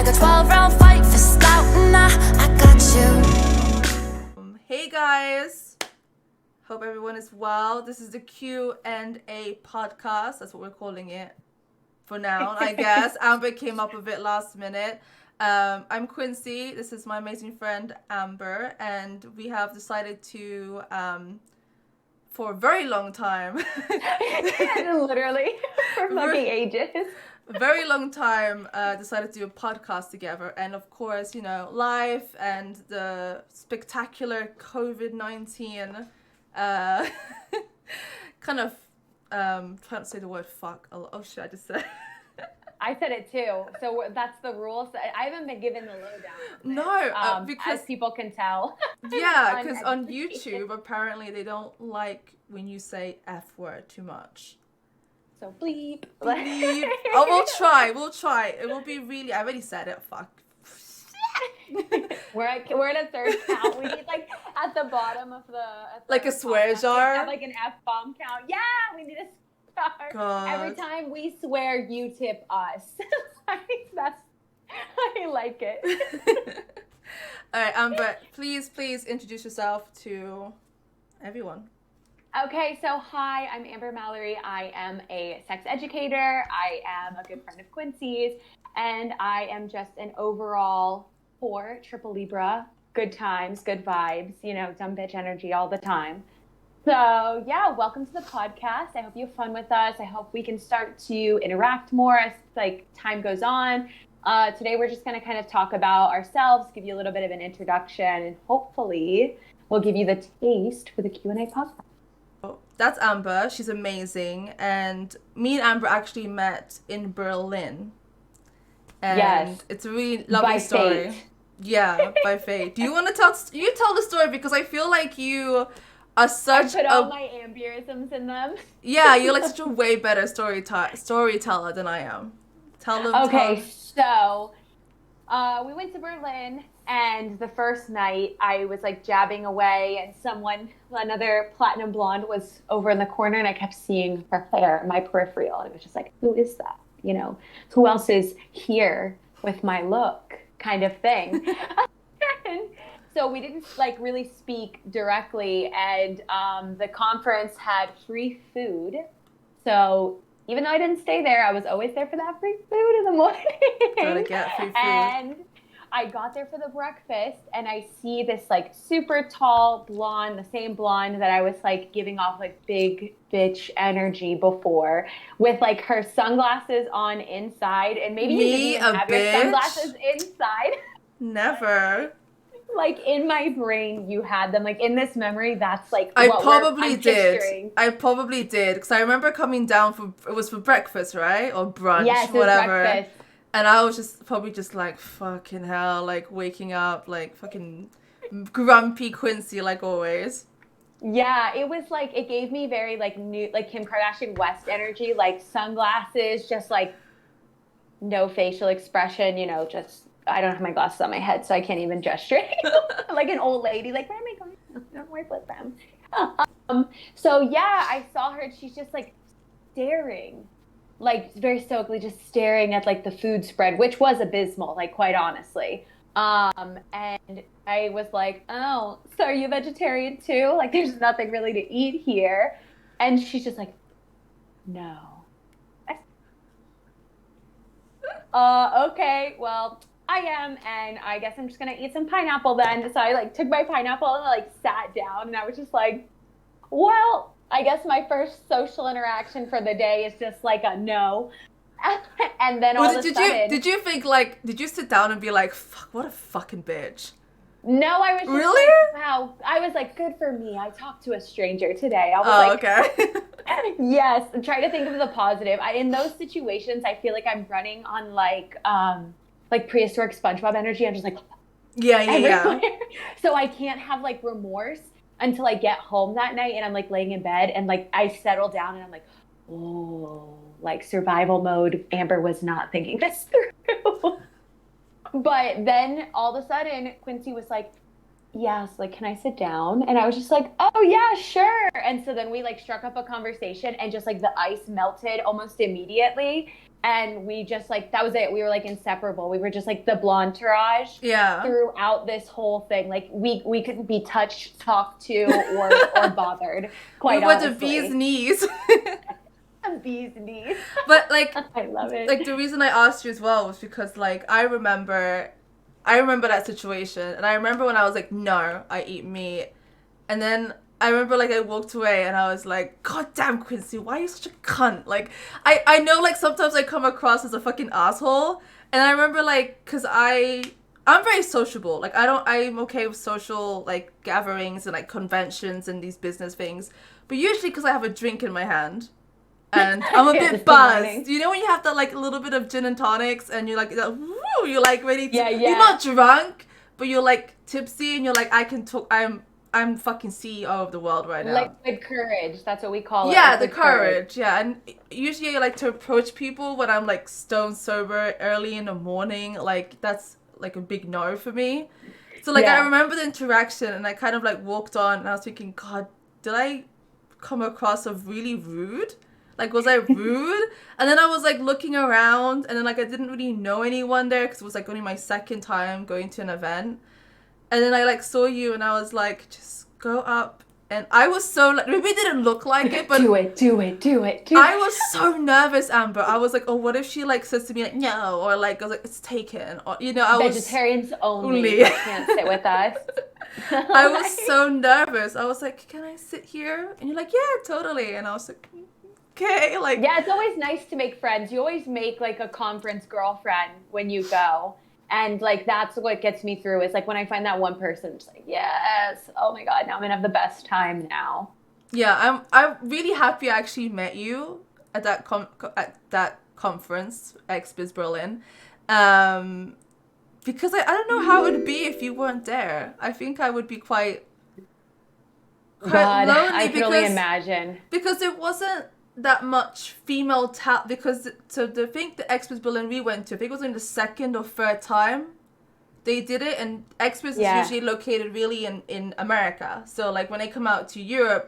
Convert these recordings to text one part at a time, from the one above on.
like a 12-round fight for scouting. I got you. Hey guys, hope everyone is well. This is the Q&A podcast. That's what we're calling it for now, I guess. Amber came up with it last minute. I'm Quincy. This is my amazing friend Amber, and we have decided to for a very long time literally for fucking ages, very long time, decided to do a podcast together. And of course, you know, life and the spectacular COVID-19 kind of trying to say the word fuck. Oh shit, I just said I said it too, so that's the rules. I haven't been given the lowdown. No, because as people can tell. Yeah, because on YouTube apparently they don't like when you say F word too much. So bleep. Oh, we'll try. It will be really. I already said it. Fuck. we're at a third count. We need like at the bottom of the like a swear jar. Have like an F-bomb count. Yeah, we need a star. God. Every time we swear, you tip us. I like it. All right, Amber, please introduce yourself to everyone. Okay, so hi, I'm Amber Mallory. I am a sex educator. I am a good friend of Quincy's, and I am just an overall 4 triple Libra. Good times, good vibes, you know, dumb bitch energy all the time. So yeah, welcome to the podcast. I hope you have fun with us. I hope we can start to interact more as like time goes on. Today we're just going to kind of talk about ourselves, give you a little bit of an introduction, and hopefully we'll give you the taste for the Q&A podcast. That's Amber. She's amazing. And me and Amber actually met in Berlin. And yes. It's a really lovely story. Fate. Yeah, by fate. Do you want to tell the story? Because I feel like you are such I put all my amberisms in them. Yeah, you're like such a way better storyteller than I am. Tell them. Okay, so we went to Berlin, and the first night I was like jabbing away, and another platinum blonde was over in the corner, and I kept seeing her hair in my peripheral, and it was just like, who is that? You know, who else is here with my look, kind of thing. So we didn't like really speak directly, and the conference had free food. So even though I didn't stay there, I was always there for that free food in the morning. Gotta get free food. And I got there for the breakfast, and I see this like super tall blonde, the same blonde that I was like giving off like big bitch energy before, with like her sunglasses on inside, and maybe you didn't even have your sunglasses inside. Never. Like in my brain, you had them. Like in this memory, that's like I what probably I'm did. picturing. I probably did because I remember coming down it was for breakfast, right, or brunch, yes, whatever. Breakfast. And I was probably just like fucking hell, like waking up like fucking grumpy Quincy like always. Yeah, it was like it gave me very like new like Kim Kardashian West energy, like sunglasses, just like no facial expression, you know, just. I don't have my glasses on my head, so I can't even gesture. Like an old lady, like, where am I going? I don't work with them. So yeah, I saw her, and she's just like staring, like very stoically just staring at like the food spread, which was abysmal, like quite honestly. And I was like, oh, so are you vegetarian too? Like there's nothing really to eat here. And she's just like, no. Okay, well, I am, and I guess I'm just gonna eat some pineapple then. So I like took my pineapple and like sat down, and I was just like, well, I guess my first social interaction for the day is just like a no. And then all of a sudden, did you think like, did you sit down and be like, fuck, what a fucking bitch? No, I was just really like, wow. I was like, good for me. I talked to a stranger today. I was okay. Yes, I'm trying to think of the positive. In those situations, I feel like I'm running on like prehistoric SpongeBob energy. I'm just like, yeah. So I can't have like remorse until I get home that night, and I'm like laying in bed, and like I settle down, and I'm like, oh, like survival mode. Amber was not thinking this through. But then all of a sudden, Quincy was like, yes, like, can I sit down? And I was just like, oh yeah, sure. And so then we like struck up a conversation and just like the ice melted almost immediately. And we just like, that was it. We were like inseparable. We were just like the blonderage Yeah. throughout this whole thing. Like we couldn't be touched, talked to, or bothered, We quite were the bee's honestly. knees. Bees knees. But like I love it. like the reason I asked you as well was because like I remember that situation, and I remember when I was like, no, I eat meat. And then I remember like I walked away and I was like, God damn, Quincy, why are you such a cunt? Like I know like sometimes I come across as a fucking asshole. And I remember like, cause I'm very sociable. Like I'm okay with social like gatherings and like conventions and these business things. But usually because I have a drink in my hand and I'm a bit buzzed. You know when you have that like a little bit of gin and tonics and you're like, woo, you're like ready to, Yeah, you're yeah. not drunk, but you're like tipsy and you're like, I can talk, I'm fucking CEO of the world right now. Liquid courage. That's what we call it. Yeah, the Liquid courage. courage. Yeah, and usually I like to approach people when I'm like stone sober early in the morning. Like that's like a big no for me. So like I Yeah. remember the interaction and I kind of like walked on and I was thinking, God, did I come across as really rude? Like was I rude? And then I was like looking around and then like I didn't really know anyone there because it was like only my second time going to an event. And then I like saw you and I was like, just go up. And I was so like, maybe it didn't look like it, but Do it, do it, do it, do I it. was so nervous, Amber. I was like, oh, what if she like says to me like, no, or like I was like, it's taken, or you know, I was Vegetarians only. only. You can't sit with us. I was so nervous. I was like, can I sit here? And you're like, yeah, totally. And I was like, okay, like Yeah, it's always nice to make friends. You always make like a conference girlfriend when you go. And like that's what gets me through is like when I find that one person, just like, yes, oh my God, now I'm gonna have the best time now. yeah, I'm really happy I actually met you at at that conference, XBiz Berlin. Um, because I don't know how it would be if you weren't there. I think I would be quite God, lonely I can only imagine. because it wasn't that much female talent. Because so the thing the XBiz Berlin we went to, I think it was in the second or third time they did it, and XBiz Yeah. is usually located really in America. So like when they come out to Europe,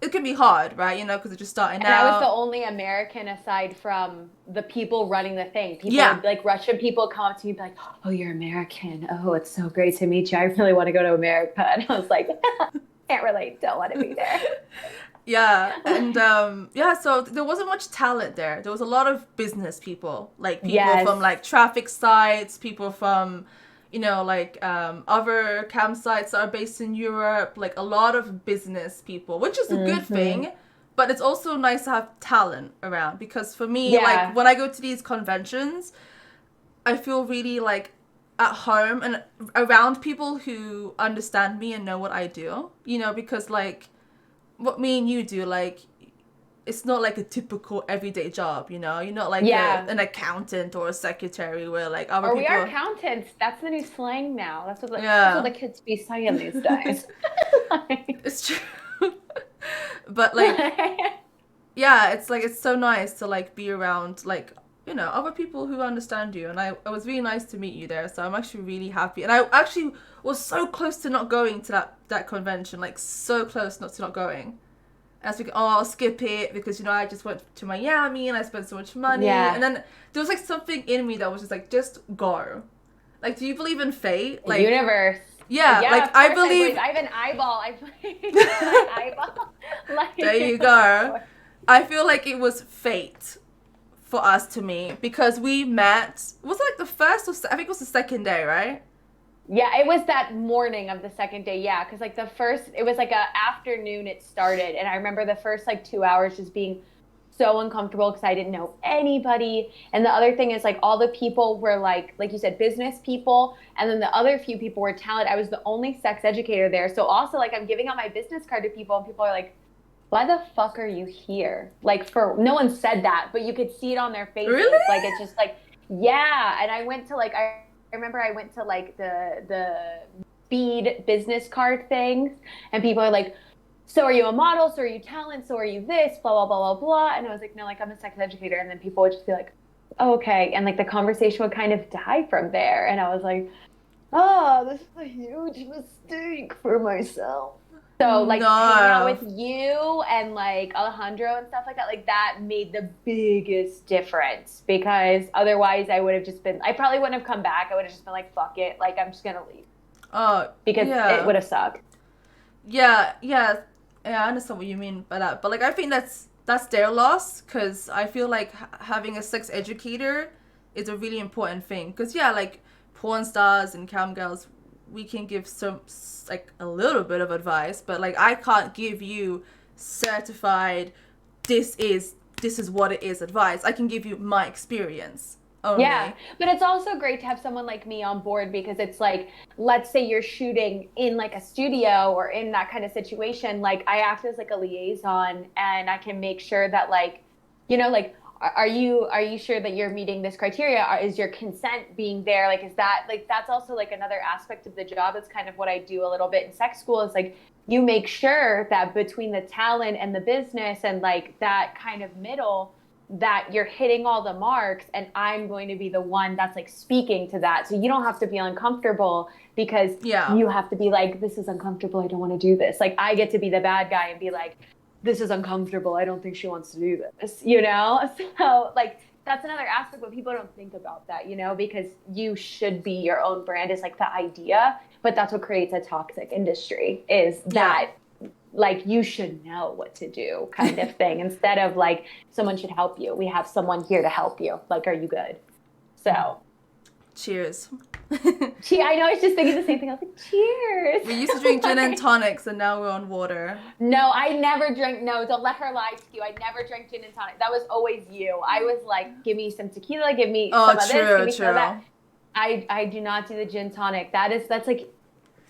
it can be hard, right? You know, because they're just starting And I was the out. only American aside from the people running the thing. People, Yeah. like Russian people come up to me and be like, oh, you're American. Oh, it's so great to meet you. I really want to go to America. And I was like, can't relate. Don't want to be there. Yeah, and yeah, so there wasn't much talent there. There was a lot of business people, like people Yes. from like traffic sites, people from, you know, like other campsites that are based in Europe, like a lot of business people, which is a good thing, but it's also nice to have talent around because for me, Yeah. like when I go to these conventions, I feel really like at home and around people who understand me and know what I do, you know, because like what me and you do, like, it's not like a typical everyday job, you know? You're not like Yeah. an accountant or a secretary where like other Or we people. are accountants. That's the new slang now. That's what Yeah. that's what the kids be saying these days. It's true. But like, yeah, it's like it's so nice to like be around like, you know, other people who understand you. And it was really nice to meet you there. So I'm actually really happy. And I actually was so close to not going to that convention, like so close not to not going. I was thinking, oh, I'll skip it because, you know, I just went to Miami and I spent so much money. Yeah. And then there was like something in me that was just like, just go. Like, do you believe in fate? Like, Universe. yeah, Yeah, like of I course believe. I have an eyeball. I believe an eyeball. Like, There you go. I feel like it was fate for us to meet because we met. Was it like the first or I think it was the second day, right? Yeah, it was that morning of the second day. Yeah, because like the first, it was like a afternoon it started, and I remember the first like 2 hours just being so uncomfortable because I didn't know anybody. And the other thing is like all the people were like you said, business people, and then the other few people were talent. I was the only sex educator there, so also like I'm giving out my business card to people, and people are like, why the fuck are you here? Like, for no one said that, but you could see it on their faces. Really? Like, it's just like, yeah. And I went to like, I remember I went to like the speed business card things, and people are like, so are you a model? So are you talent? So are you this? Blah, blah, blah, blah, blah. And I was like, no, like I'm a sex educator. And then people would just be like, oh, okay. And like the conversation would kind of die from there. And I was like, oh, this is a huge mistake for myself. So like hanging out No. with you and like Alejandro and stuff like that, like that made the biggest difference because otherwise I would have just been, I probably wouldn't have come back. I would have just been like, fuck it. Like I'm just gonna leave Oh, because it yeah. would have sucked. Yeah. I understand what you mean by that, but like I think that's their loss because I feel like having a sex educator is a really important thing. Because yeah, like porn stars and cam girls, we can give some like a little bit of advice, but like I can't give you certified. This is what it is advice. I can give you my experience Yeah, only. but it's also great to have someone like me on board because it's like, let's say you're shooting in like a studio or in that kind of situation, like I act as like a liaison and I can make sure that like, like are you sure that you're meeting this criteria? Is your consent being there? Like is that like that's also like another aspect of the job. It's kind of what I do a little bit in sex school is like you make sure that between the talent and the business and like that kind of middle that you're hitting all the marks and I'm going to be the one that's like speaking to that. So you don't have to be uncomfortable because Yeah. you have to be like, this is uncomfortable. I don't want to do this. Like I get to be the bad guy and be like, this is uncomfortable. I don't think she wants to do this. So like that's another aspect, but people don't think about that, because you should be your own brand is like the idea, but that's what creates a toxic industry is Yeah. that like you should know what to do kind of thing instead of like someone should help you. We have someone here to help you. Like, are you good? So, Cheers. I know I was just thinking the same thing. I was like, cheers. We used to drink gin and tonics, and now we're on water. No, I never drank. No, don't let her lie to you. I never drank gin and tonic. That was always you. I was like, give me some tequila, give me Oh, some of this, give true, me some of true. that. I do not do the gin tonic. That's like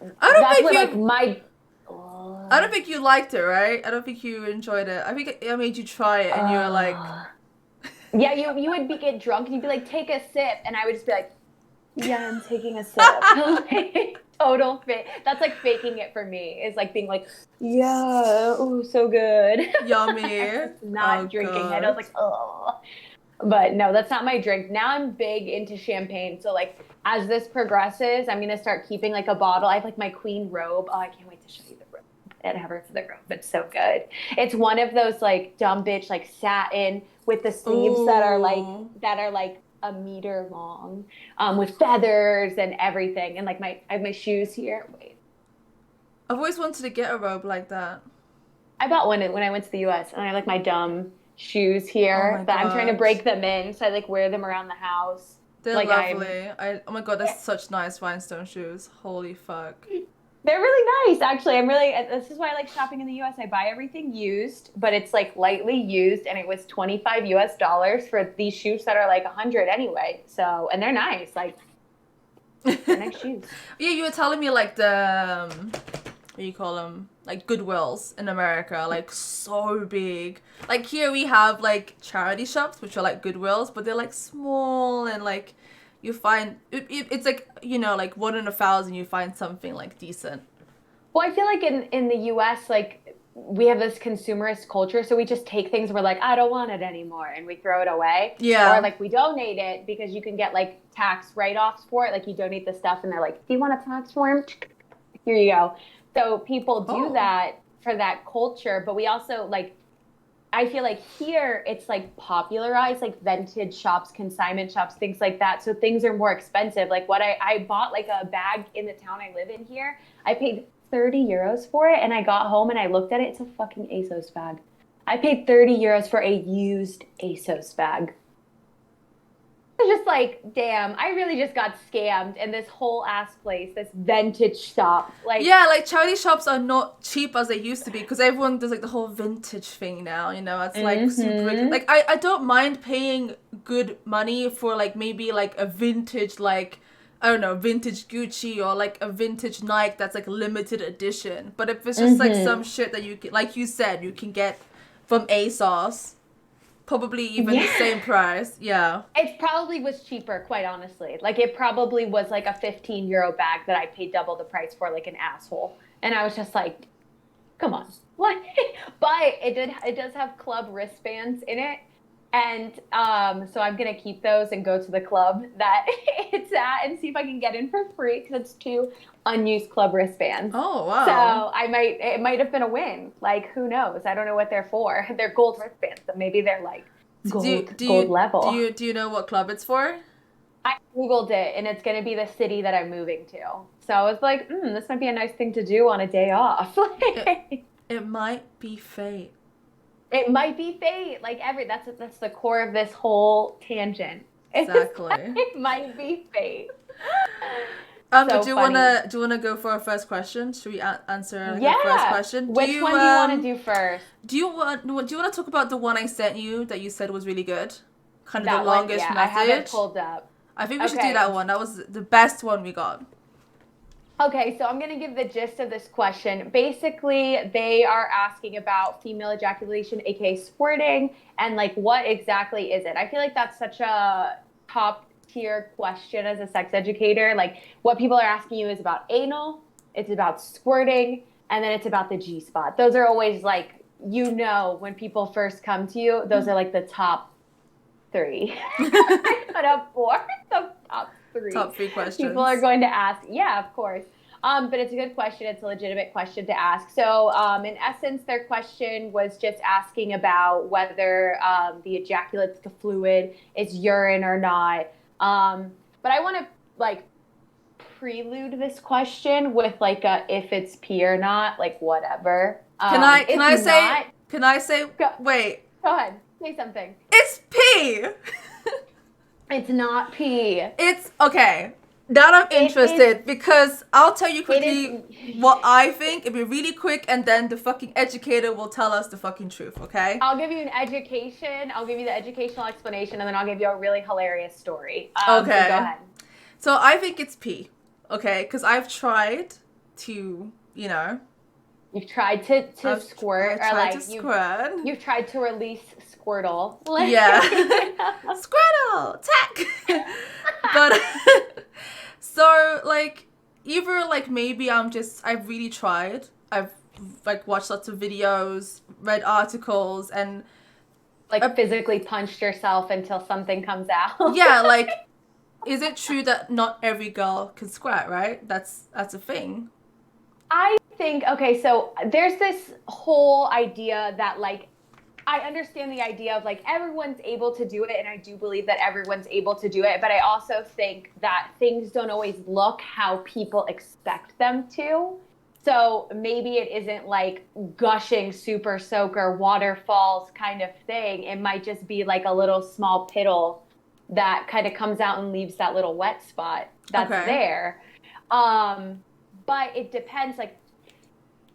I don't that's think what like you. my I don't think you liked it, right? I don't think you enjoyed it. I think I made you try it, and you were like, uh, yeah, you would be get drunk and you'd be like, take a sip, and I would just be like, yeah, I'm taking a sip. Like, total fit. That's like faking it for me. Is like being like, yeah, oh, so good. "Yummy." Just Oh not drinking it. I was god. like, oh. But no, that's not my drink. Now I'm big into champagne. So like as this progresses, I'm gonna start keeping like a bottle. I have like my queen robe. Oh, I can't wait to show you the robe and have her for the robe. It's so good. It's one of those like dumb bitch like satin with the sleeves Ooh. that are like a meter long, with feathers and everything. And like I have my shoes here. Wait, I've always wanted to get a robe like that. I bought one when I went to the U.S. and I have like my dumb shoes Oh here my that I'm trying to god. break them in, so I like wear them around the house. They're Like I'm lovely. Oh my god, they're such nice rhinestone shoes. Holy fuck. They're really nice, actually. This is why I like shopping in the US. I buy everything used, but it's like lightly used, and it was 25 US dollars for these shoes that are like 100 anyway. So, and they're nice. Like, they're nice shoes. Yeah, you were telling me like the what do you call them? Like Goodwills in America, like so big. Like here we have like charity shops, which are like Goodwills, but they're like small and like you find it's like like 1 in 1,000 you find something like decent. Well, I feel like in the US, like, we have this consumerist culture, so we just take things, we're like, I don't want it anymore, and we throw it away. Or Yeah. like we donate it because you can get like tax write-offs for it. Like you donate the stuff and they're like, do you want a tax form? Here you go. So people do Oh. that for that culture, but we also like I feel like here it's like popularized like vintage shops, consignment shops, things like that. So things are more expensive. Like what I bought like a bag in the town I live in here. I paid 30 euros for it and I got home and I looked at it. It's a fucking ASOS bag. I paid 30 euros for a used ASOS bag. Was just like, damn, I really just got scammed in this whole ass place, this vintage shop. Like, Yeah, like charity shops are not cheap as they used to be because everyone does like the whole vintage thing now, it's like super mm-hmm. like I don't mind paying good money for like maybe like a vintage like I don't know, vintage Gucci or like a vintage Nike that's like limited edition. But if it's just like some Mm-hmm. shit that you can, like you said, you can get from ASOS, probably even the Yeah. same price. Yeah. It probably was cheaper, quite honestly. Like it probably was like a 15 euro bag that I paid double the price for, like an asshole. And I was just like, come on. What? But it does have club wristbands in it. And so I'm going to keep those and go to the club that it's at and see if I can get in for free because it's 2 unused club wristbands. Oh, wow. So it might have been a win. Like, who knows? I don't know what they're for. They're gold wristbands, so maybe they're like gold level. Do you know what club it's for? I Googled it, and it's going to be the city that I'm moving to. So I was like, this might be a nice thing to do on a day off. It might be fate. It might be fate. Like that's the core of this whole tangent. Exactly. It might be fate. So do you wanna go for our first question? Should we answer the first question? Which one do you want to do first? Do you want to talk about the one I sent you that you said was really good? Kind of that the longest one, message. I have it pulled up. I think we should do that one. That was the best one we got. Okay, so I'm going to give the gist of this question. Basically, they are asking about female ejaculation, aka squirting, and like what exactly is it? I feel like that's such a top tier question as a sex educator. Like what people are asking you is about anal, it's about squirting, and then it's about the G spot. Those are always like, when people first come to you, those are like the top 3. I put up 4, the top 3. Top 3 questions. People are going to ask. Yeah, of course. But it's a good question. It's a legitimate question to ask. So in essence, their question was just asking about whether the ejaculate, the fluid, is urine or not. But I want to like prelude this question with like a if it's pee or not, like whatever. Can I say wait. Go ahead. Say something. It's pee. It's not pee. It's okay. That I'm interested because I'll tell you quickly what I think. It'll be really quick and then the fucking educator will tell us the fucking truth, okay? I'll give you an education. I'll give you the educational explanation and then I'll give you a really hilarious story. Okay. So go ahead. So I think it's pee, okay? Because I've tried to, You've tried to squirt. You've tried to release Squirtle. Yeah. Squirtle! Tack! But, so, like, either, like, maybe I've really tried. I've, like, watched lots of videos, read articles, and... Like, physically punched yourself until something comes out. Yeah, like, is it true that not every girl can squirt, right? That's a thing. I think, okay, so there's this whole idea that, like, I understand the idea of, like, everyone's able to do it, and I do believe that everyone's able to do it, but I also think that things don't always look how people expect them to. So maybe it isn't, like, gushing super soaker waterfalls kind of thing. It might just be, like, a little small piddle that kind of comes out and leaves that little wet spot that's there. But it depends, like,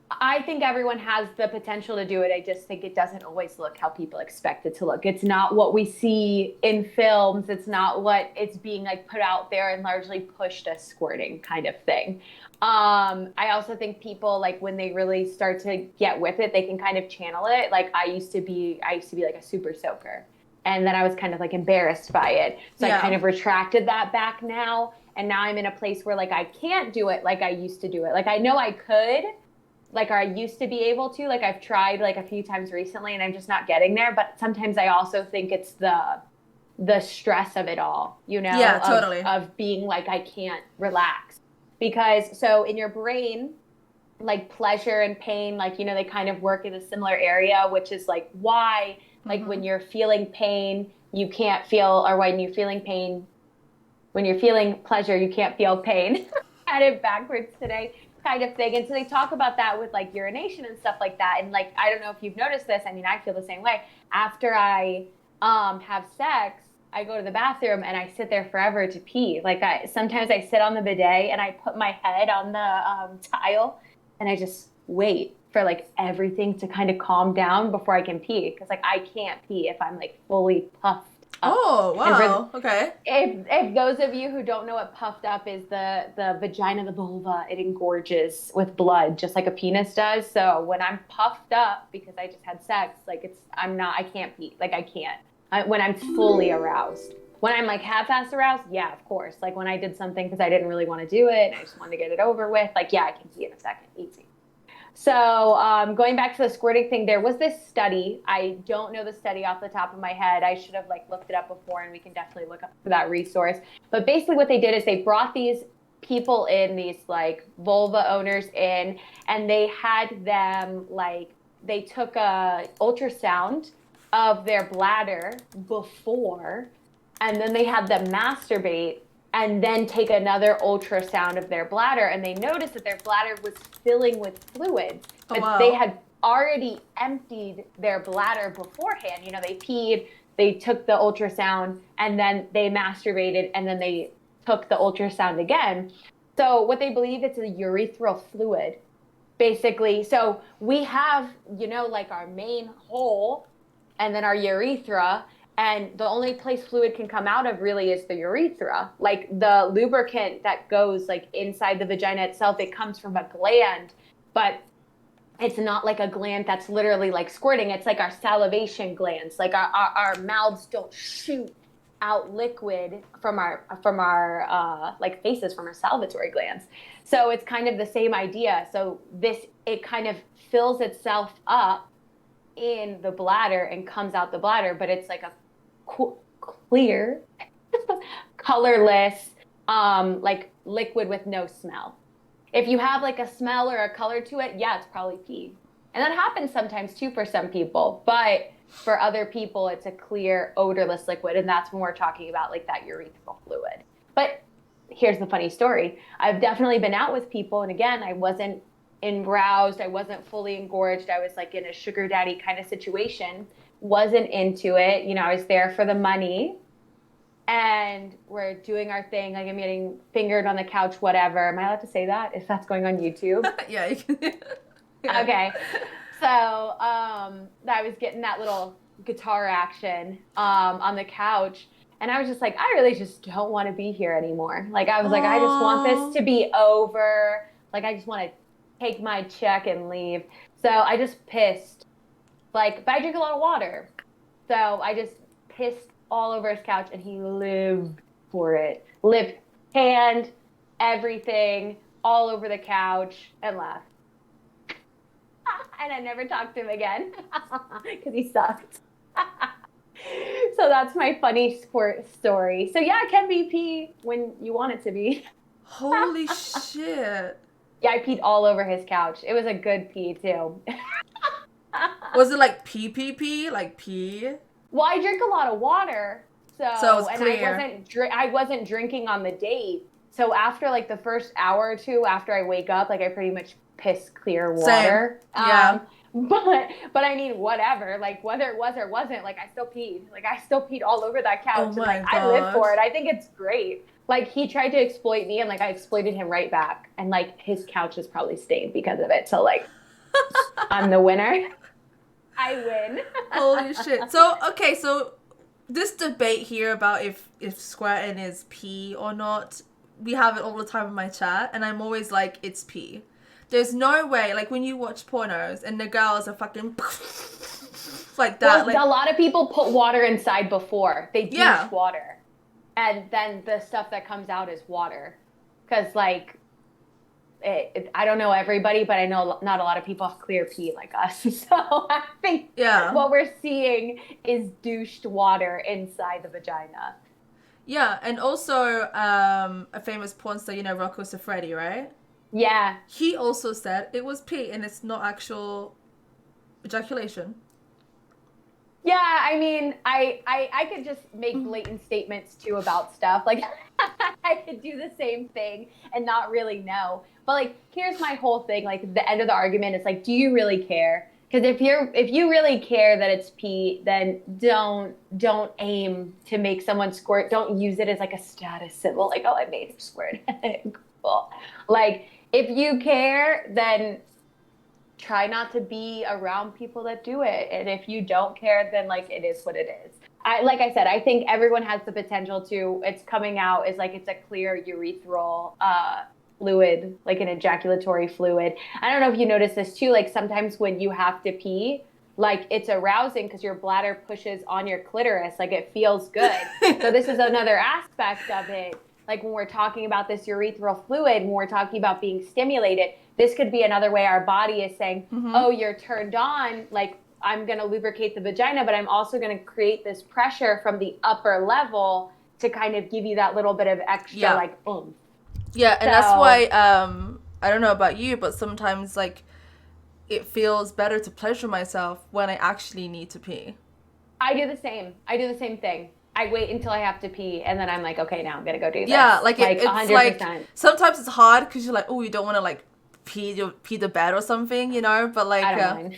I think everyone has the potential to do it. I just think it doesn't always look how people expect it to look. It's not what we see in films. It's not what it's being like put out there and largely pushed as squirting kind of thing. I also think people, like, when they really start to get with it, they can kind of channel it. Like I used to be like a super soaker, and then I was kind of like embarrassed by it. So I kind of retracted that back now. And now I'm in a place where, like, I can't do it like I used to do it. Like, I know I could, like, or I used to be able to. Like, I've tried, like, a few times recently, and I'm just not getting there. But sometimes I also think it's the stress of it all, Yeah, totally. Of being, like, I can't relax. Because, so in your brain, like, pleasure and pain, like, they kind of work in a similar area, which is, like, why, like, when you're feeling pain, you can't feel, or when you're feeling pleasure, you can't feel pain. I had it backwards today kind of thing. And so they talk about that with, like, urination and stuff like that. And, like, I don't know if you've noticed this. I mean, I feel the same way. After I have sex, I go to the bathroom and I sit there forever to pee. Like, sometimes I sit on the bidet and I put my head on the tile and I just wait for, like, everything to kind of calm down before I can pee. Because, like, I can't pee if I'm, like, fully puffed. Oh, wow. Okay. If those of you who don't know what puffed up is, the vagina, the vulva, it engorges with blood just like a penis does. So when I'm puffed up because I just had sex, like, I can't pee. Like, I can't. When I'm fully aroused. When I'm, like, half-assed aroused, yeah, of course. Like, when I did something because I didn't really want to do it and I just wanted to get it over with, like, yeah, I can pee in a second. Easy. So going back to the squirting thing, there was this study. I don't know the study off the top of my head. I should have like looked it up before, and we can definitely look up for that resource. But basically what they did is they brought these people in, these like vulva owners in, and they had them like, they took a ultrasound of their bladder before, and then they had them masturbate and then take another ultrasound of their bladder, and they noticed that their bladder was filling with fluids. Oh, But wow. they had already emptied their bladder beforehand. You know, they peed, they took the ultrasound, and then they masturbated, and then they took the ultrasound again. So what they believe, it's a urethral fluid, basically. So we have, you know, like our main hole and then our urethra, and the only place fluid can come out of really is the urethra. Like the lubricant that goes like inside the vagina itself, it comes from a gland, but it's not like a gland that's literally like squirting. It's like our salivation glands. Like our mouths don't shoot out liquid from our like faces, from our salivatory glands. So it's kind of the same idea. So it kind of fills itself up in the bladder and comes out the bladder, but it's like a clear, colorless, like liquid with no smell. If you have like a smell or a color to it, yeah, it's probably pee. And that happens sometimes too for some people, but for other people, it's a clear, odorless liquid, and that's when we're talking about like that urethral fluid. But here's the funny story. I've definitely been out with people, and again, I wasn't engroused, I wasn't fully engorged, I was like in a sugar daddy kind of situation, wasn't into it, you know, I was there for the money, and we're doing our thing, like I'm getting fingered on the couch, whatever. Am I allowed to say that if that's going on YouTube? Yeah, you can. Yeah. Okay. So I was getting that little guitar action on the couch, and I was just like, I really just don't want to be here anymore. Like I was like, I just want this to be over. Like I just want to take my check and leave. So I just pissed. Like, but I drink a lot of water. So I just pissed all over his couch, and he lived for it. Lived, hand, everything, all over the couch, and left. And I never talked to him again because he sucked. So that's my funny squirt story. So yeah, it can be pee when you want it to be. Holy shit. Yeah, I peed all over his couch. It was a good pee too. Was it like pee? Like pee? Well, I drink a lot of water, So it's and clear. I wasn't drinking on the date. So after like the first hour or two after I wake up, like I pretty much piss clear water. Same. Yeah. But I mean, whatever. Like whether it was or wasn't, like I still peed. Like I still peed all over that couch. Oh And my like I live gosh. for it. I think it's great. Like he tried to exploit me, and like I exploited him right back. And like his couch is probably stained because of it. So like I'm the winner. I win. Holy shit. So, okay, so this debate here about if squirting is pee or not, we have it all the time in my chat, and I'm always like, it's pee. There's no way, like when you watch pornos and the girls are fucking like that. Well, like a lot of people put water inside before. They douche water. And then the stuff that comes out is water. Because, like, I don't know everybody, but I know not a lot of people have clear pee like us. So I think what we're seeing is douched water inside the vagina. Yeah, and also a famous porn star, you know, Rocco Siffredi, right? Yeah. He also said it was pee and it's not actual ejaculation. Yeah, I mean, I could just make blatant statements too about stuff. Like I could do the same thing and not really know. But like, here's my whole thing. Like the end of the argument is like, do you really care? Because if you really care that it's pee, then don't aim to make someone squirt. Don't use it as like a status symbol. Like, oh, I made him squirt. Cool. Like if you care, then try not to be around people that do it. And if you don't care, then like it is what it is. Like I said, I think everyone has the potential to, it's coming out as like it's a clear urethral fluid, like an ejaculatory fluid. I don't know if you notice this too, like sometimes when you have to pee, like it's arousing because your bladder pushes on your clitoris, like it feels good. So this is another aspect of it. like when we're talking about this urethral fluid, when we're talking about being stimulated, this could be another way our body is saying, oh, you're turned on, like I'm going to lubricate the vagina, but I'm also going to create this pressure from the upper level to kind of give you that little bit of extra like oomph. Yeah, and that's why I don't know about you, but sometimes like it feels better to pleasure myself when I actually need to pee. I do the same thing. I wait until I have to pee, and then I'm like, okay, now I'm gonna go do this. Yeah, like it's 100%. like sometimes it's hard because you're like, oh, you don't want to like pee the bed or something, you know. But like, I don't mind.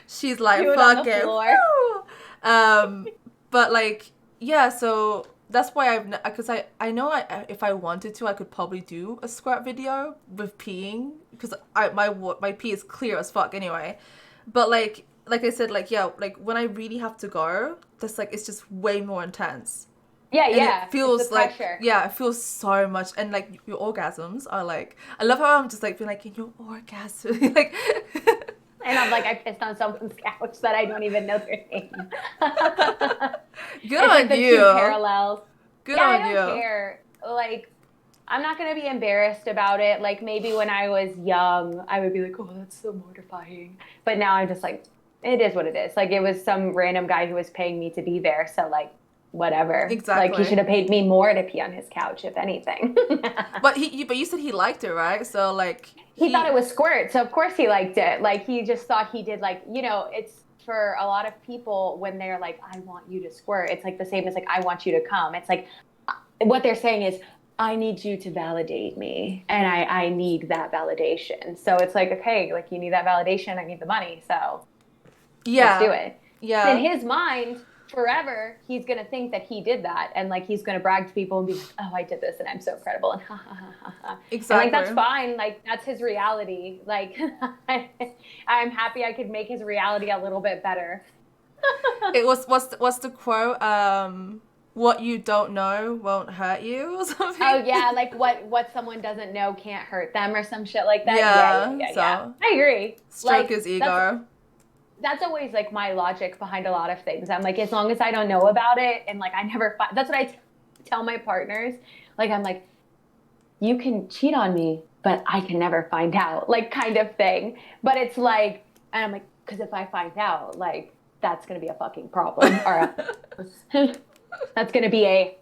she's like, Do it fuck on the it. floor. But like, yeah, so that's why because I know if I wanted to, I could probably do a squirt video with peeing because my pee is clear as fuck anyway. But like I said, like, yeah, like when I really have to go, that's like, it's just way more intense. Yeah, And yeah. it feels like, pressure. yeah, it feels so much. And like your orgasms are like, I love how I'm just like being like, in your orgasm. Like, and I'm like, I pissed on someone's couch that I don't even know their name. Good on the you. two parallels. Good on on you. I don't care. Like, I'm not going to be embarrassed about it. Like, maybe when I was young, I would be like, oh, that's so mortifying. But now I'm just like, it is what it is. Like, it was some random guy who was paying me to be there. So, like, whatever. Exactly. Like, he should have paid me more to pee on his couch, if anything. But you said he liked it, right? So, like... He thought it was squirt. So, of course, he liked it. Like, he just thought he did, like, you know, it's for a lot of people when they're like, I want you to squirt. It's like the same as, like, I want you to come. It's like, what they're saying is, I need you to validate me, and I need that validation. So it's like, okay, like you need that validation, I need the money, so let's do it. Yeah. In his mind, forever, he's gonna think that he did that, and like he's gonna brag to people and be like, oh, I did this, and I'm so incredible, and ha ha ha ha ha. Exactly. And like that's fine, like that's his reality. Like I'm happy I could make his reality a little bit better. It was what's the quote? What you don't know won't hurt you or something. Oh yeah, like what someone doesn't know can't hurt them or some shit like that. Yeah. Yeah. I agree. Stroke his ego. That's always like my logic behind a lot of things. I'm like, as long as I don't know about it, and like I never that's what I tell my partners. Like I'm like, you can cheat on me, but I can never find out, like kind of thing. But it's like, and I'm like, because if I find out, like that's gonna be a fucking problem, or that's gonna be a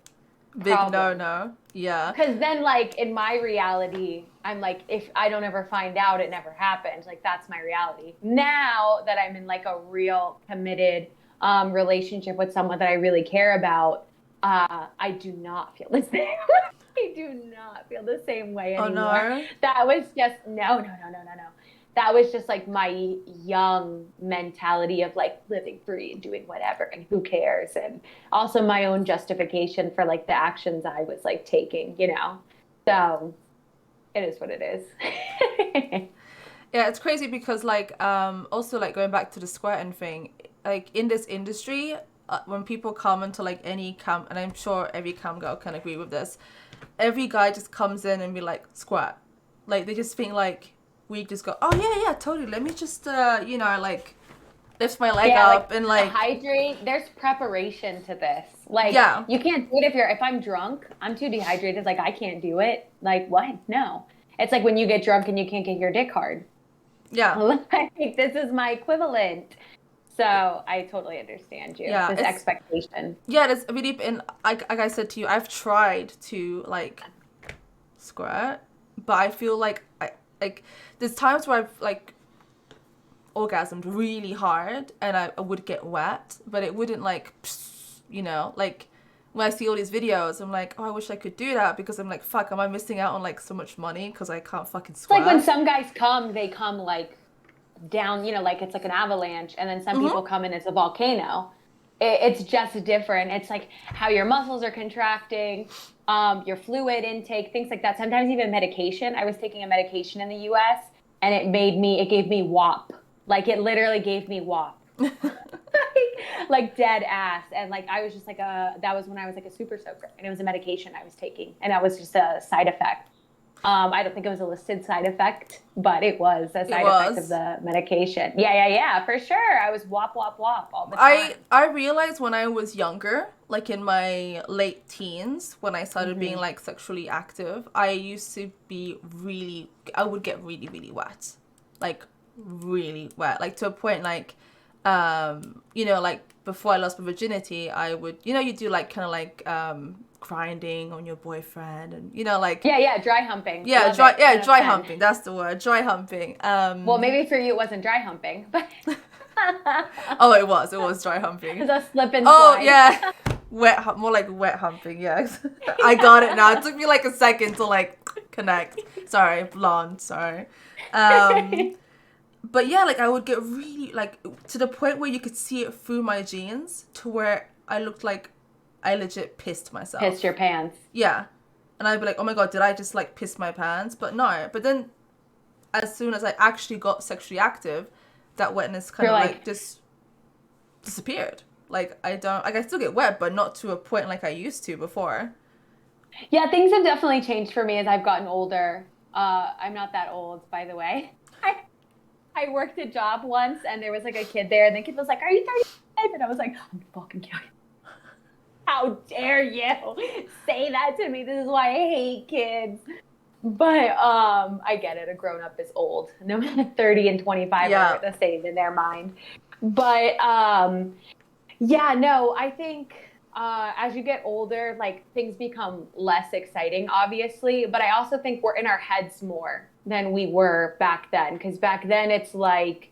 big no. Yeah. Because then, like, in my reality, I'm like, if I don't ever find out, it never happened. Like, that's my reality. Now that I'm in, like, a real committed relationship with someone that I really care about, I do not feel the same. I do not feel the same way anymore. Oh, no? That was just, no. That was just, like, my young mentality of, like, living free and doing whatever and who cares. And also my own justification for, like, the actions I was, like, taking, you know? So it is what it is. Yeah, it's crazy because, like, also, like, going back to the squirting thing, like, in this industry, when people come into, like, any camp, and I'm sure every cam girl can agree with this, every guy just comes in and be like, squirt. Like, they just think, like, we just go, oh yeah, totally. Let me just, you know, like lift my leg up like, and like hydrate. There's preparation to this. Like, you can't do it if I'm drunk. I'm too dehydrated. Like, I can't do it. Like, what? No. It's like when you get drunk and you can't get your dick hard. Yeah. Like, this is my equivalent. So I totally understand you. Yeah, this expectation. Yeah, it's really. And like I said to you, I've tried to like squirt, but I feel like there's times where I've like orgasmed really hard and I would get wet, but it wouldn't like, you know, like when I see all these videos, I'm like, oh, I wish I could do that because I'm like, fuck, am I missing out on like so much money because I can't fucking squirt? It's like when some guys come, they come like down, you know, like it's like an avalanche, and then some people come and it's a volcano. It's just different. It's like how your muscles are contracting, your fluid intake, things like that. Sometimes even medication. I was taking a medication in the U.S. and it gave me WAP. Like it literally gave me WAP. like dead ass. And like I was just like that was when I was like a super soaker, and it was a medication I was taking, and that was just a side effect. I don't think it was a listed side effect, but it was a side effect of the medication. Yeah, for sure. I was wop, wop, wop all the time. I realized when I was younger, like in my late teens, when I started being like sexually active, I used to be I would get really, really wet. Like really wet. Like to a point like, you know, like before I lost my virginity, I would, you know, you do like kind of like, grinding on your boyfriend and, you know, like. Yeah, dry humping. Yeah, Love dry, it. yeah, 10 dry 10. humping. That's the word. Dry humping. Well, maybe for you it wasn't dry humping, but Oh, it was dry humping. it's a slip and Oh, slide. yeah. More like wet humping, yes. I got it now. It took me like a second to like connect. Sorry, blonde, sorry. But yeah, like I would get really like to the point where you could see it through my jeans to where I looked like I legit pissed myself. Pissed your pants. Yeah. And I'd be like, oh my God, did I just like piss my pants? But no. But then as soon as I actually got sexually active, that wetness kind of like just disappeared. Like I still get wet, but not to a point like I used to before. Yeah, things have definitely changed for me as I've gotten older. I'm not that old, by the way. I worked a job once and there was like a kid there and the kid was like, "Are you 35?" And I was like, "I'm fucking kidding. How dare you say that to me? This is why I hate kids." But I get it. A grown up is old. No matter 30 and 25 are the same in their mind. But yeah, no, I think as you get older, like things become less exciting, obviously. But I also think we're in our heads more than we were back then. Because back then it's like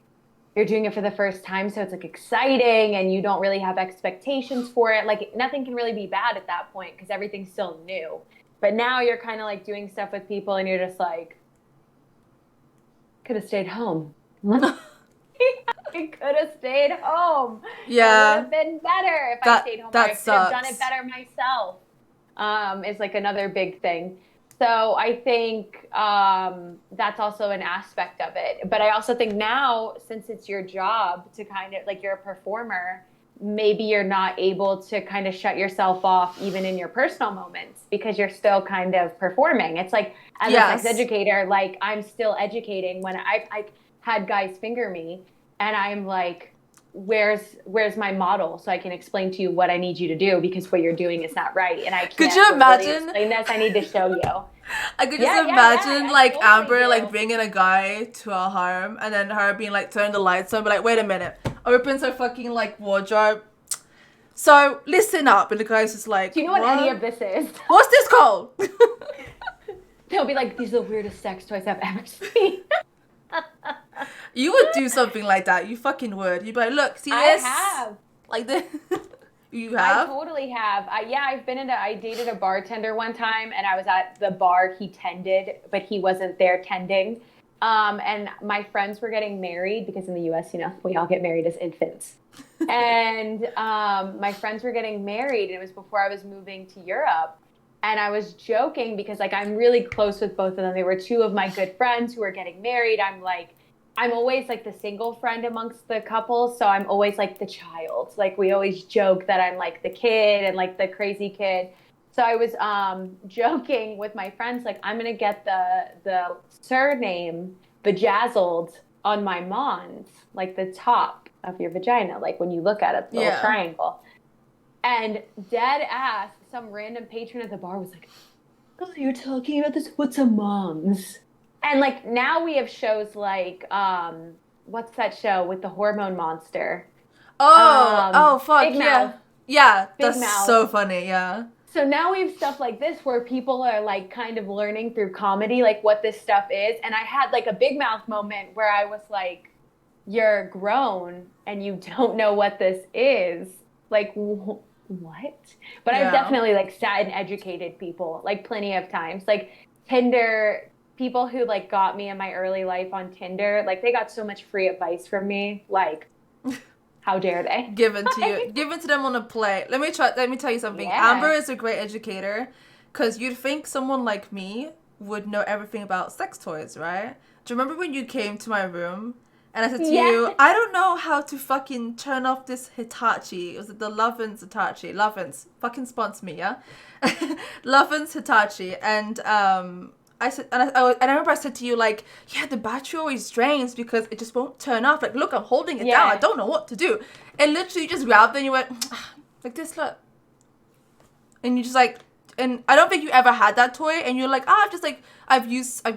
you're doing it for the first time. So it's like exciting and you don't really have expectations for it. Like nothing can really be bad at that point because everything's still new. But now you're kind of like doing stuff with people and you're just like, could have stayed home. I could have stayed home. Yeah. It would have been better if I stayed home. I could have done it better myself. It's like another big thing. So I think that's also an aspect of it. But I also think now, since it's your job to kind of like you're a performer, maybe you're not able to kind of shut yourself off even in your personal moments because you're still kind of performing. It's like as a sex educator, like I'm still educating when I had guys finger me and I'm like, where's my model so I can explain to you what I need you to do because what you're doing is not right and I can't Could you imagine explain this. I need to show you. I could just imagine like totally Amber like bringing a guy to our home and then her being like turn the lights on, but like wait a minute, opens her fucking like wardrobe. So listen up, and the guy's just like, do you know what any of this is? What's this called? They'll be like, these are the weirdest sex toys I've ever seen. You would do something like that. You fucking would. You'd be like, look, see this? I have. Like this. You have? I totally have. I dated a bartender one time and I was at the bar he tended, but he wasn't there tending. And my friends were getting married because in the US, you know, we all get married as infants. And my friends were getting married and it was before I was moving to Europe. And I was joking because like I'm really close with both of them. They were two of my good friends who were getting married. I'm always like the single friend amongst the couple. So I'm always like the child. Like we always joke that I'm like the kid and like the crazy kid. So I was joking with my friends, like I'm going to get the surname bejazzled on my mons, like the top of your vagina. Like when you look at it, the little triangle. And dead ass, some random patron at the bar was like, "Oh, you're talking about this? What's a mons?" And like now we have shows like what's that show with the hormone monster? Fuck Big Mouth. Yeah, Big that's Mouth. so funny. Yeah. So now we have stuff like this where people are like kind of learning through comedy like what this stuff is. And I had like a Big Mouth moment where I was like, "You're grown and you don't know what this is." Like what? But I've definitely like sat and educated people like plenty of times. Like Tinder. People who like got me in my early life on Tinder, like they got so much free advice from me. Like, how dare they? Given to them on a plate. Let me tell you something. Yeah. Amber is a great educator because you'd think someone like me would know everything about sex toys, right? Do you remember when you came to my room and I said to you, I don't know how to fucking turn off this Hitachi. It was the Loven's Hitachi. Loven's. Fucking sponsor me, yeah? Loven's Hitachi. And I said, and I remember I said to you, like, yeah, the battery always drains because it just won't turn off. Like, look, I'm holding it down. I don't know what to do. And literally, you just grabbed it and you went, like this, look. And you just like, and I don't think you ever had that toy. And you're like, I've used. I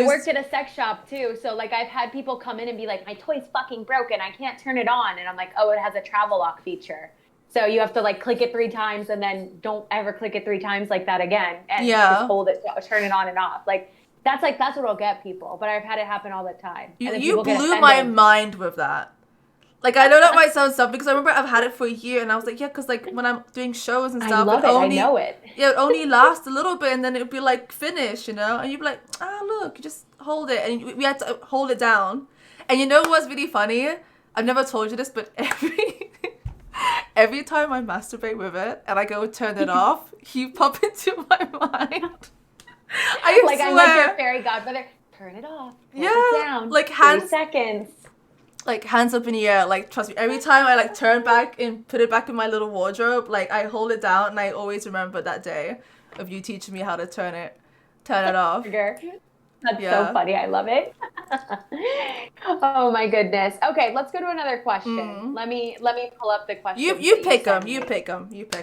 worked at a sex shop too. So like, I've had people come in and be like, my toy's fucking broken. I can't turn it on. And I'm like, oh, it has a travel lock feature. So you have to like click it 3 times and then don't ever click it 3 times like that again. And just hold it, turn it on and off. Like that's what'll get people. But I've had it happen all the time. You blew my mind with that. Like, I know that might sound something because I remember I've had it for a year and I was like, yeah, because like when I'm doing shows and stuff, I love it. I know it. Yeah, it only lasts a little bit and then it would be like finished, you know? And you'd be like, look, you just hold it. And we had to hold it down. And you know what's really funny? I've never told you this, but every time I masturbate with it and I go turn it off, you pop into my mind. I like, swear. I'm like your fairy godmother. Turn it off. Hold it down. Like 3 seconds. Like hands up in the air. Like, trust me, every time I like turn back and put it back in my little wardrobe, like I hold it down and I always remember that day of you teaching me how to turn it off. That's so funny. I love it. Oh my goodness. Okay, let's go to another question. Let me pull up the question. You pick them. You pick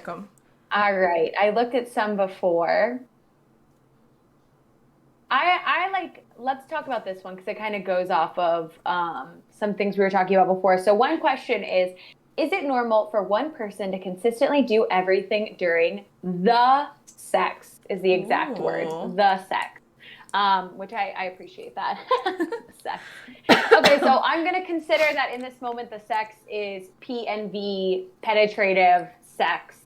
them. All right. I looked at some before. I like, let's talk about this one because it kind of goes off of some things we were talking about before. So one question is it normal for one person to consistently do everything during the sex is the exact word, the sex, which I appreciate that. Sex. Okay, so I'm going to consider that in this moment, the sex is PNV, penetrative sex.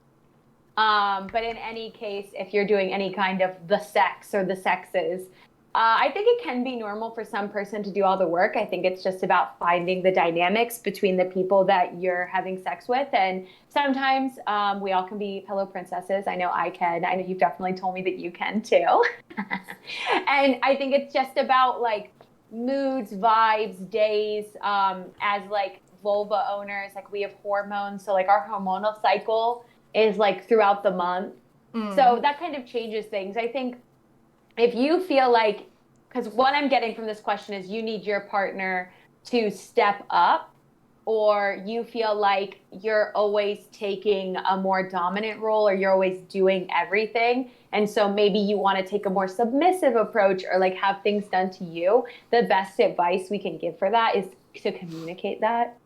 But in any case, if you're doing any kind of the sex or the sexes, I think it can be normal for some person to do all the work. I think it's just about finding the dynamics between the people that you're having sex with. And sometimes we all can be pillow princesses. I know I can. I know you've definitely told me that you can too. And I think it's just about like moods, vibes, days, as like vulva owners, like we have hormones. So like our hormonal cycle is like throughout the month. So that kind of changes things. I think if you feel like, because what I'm getting from this question is you need your partner to step up, or you feel like you're always taking a more dominant role or you're always doing everything. And so maybe you want to take a more submissive approach or like have things done to you. The best advice we can give for that is to communicate that.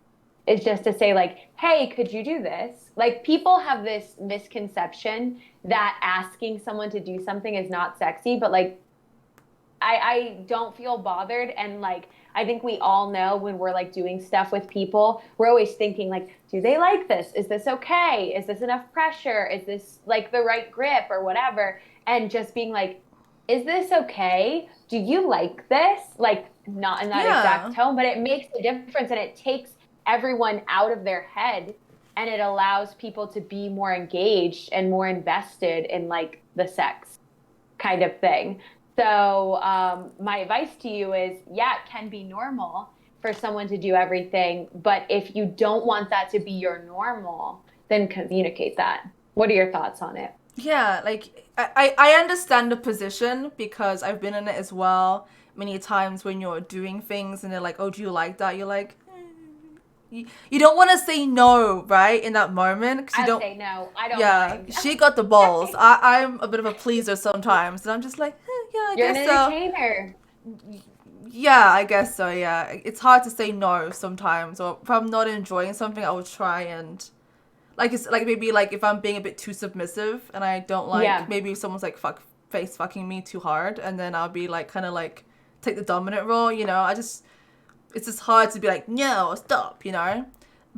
Is just to say like, hey, could you do this? Like people have this misconception that asking someone to do something is not sexy, but like, I don't feel bothered. And like, I think we all know when we're like doing stuff with people, we're always thinking like, do they like this? Is this okay? Is this enough pressure? Is this like the right grip or whatever? And just being like, is this okay? Do you like this? Like not in that exact tone, but it makes a difference and it takes everyone out of their head and it allows people to be more engaged and more invested in like the sex kind of thing. So my advice to you is, yeah, it can be normal for someone to do everything, but if you don't want that to be your normal, then communicate that. What are your thoughts on it? Yeah, like I understand the position because I've been in it as well many times when you're doing things and they're like, oh, do you like that? You're like, you don't want to say no, right, in that moment. I say no. I don't mind. She got the balls. I'm a bit of a pleaser sometimes. And I'm just like, I You're guess an entertainer. Yeah, I guess so, yeah. It's hard to say no sometimes. Or if I'm not enjoying something, I will try and... Like, it's like maybe like if I'm being a bit too submissive and I don't like... Maybe if someone's like face fucking me too hard and then I'll be like kind of like take the dominant role, you know. It's just hard to be like, no, stop, you know?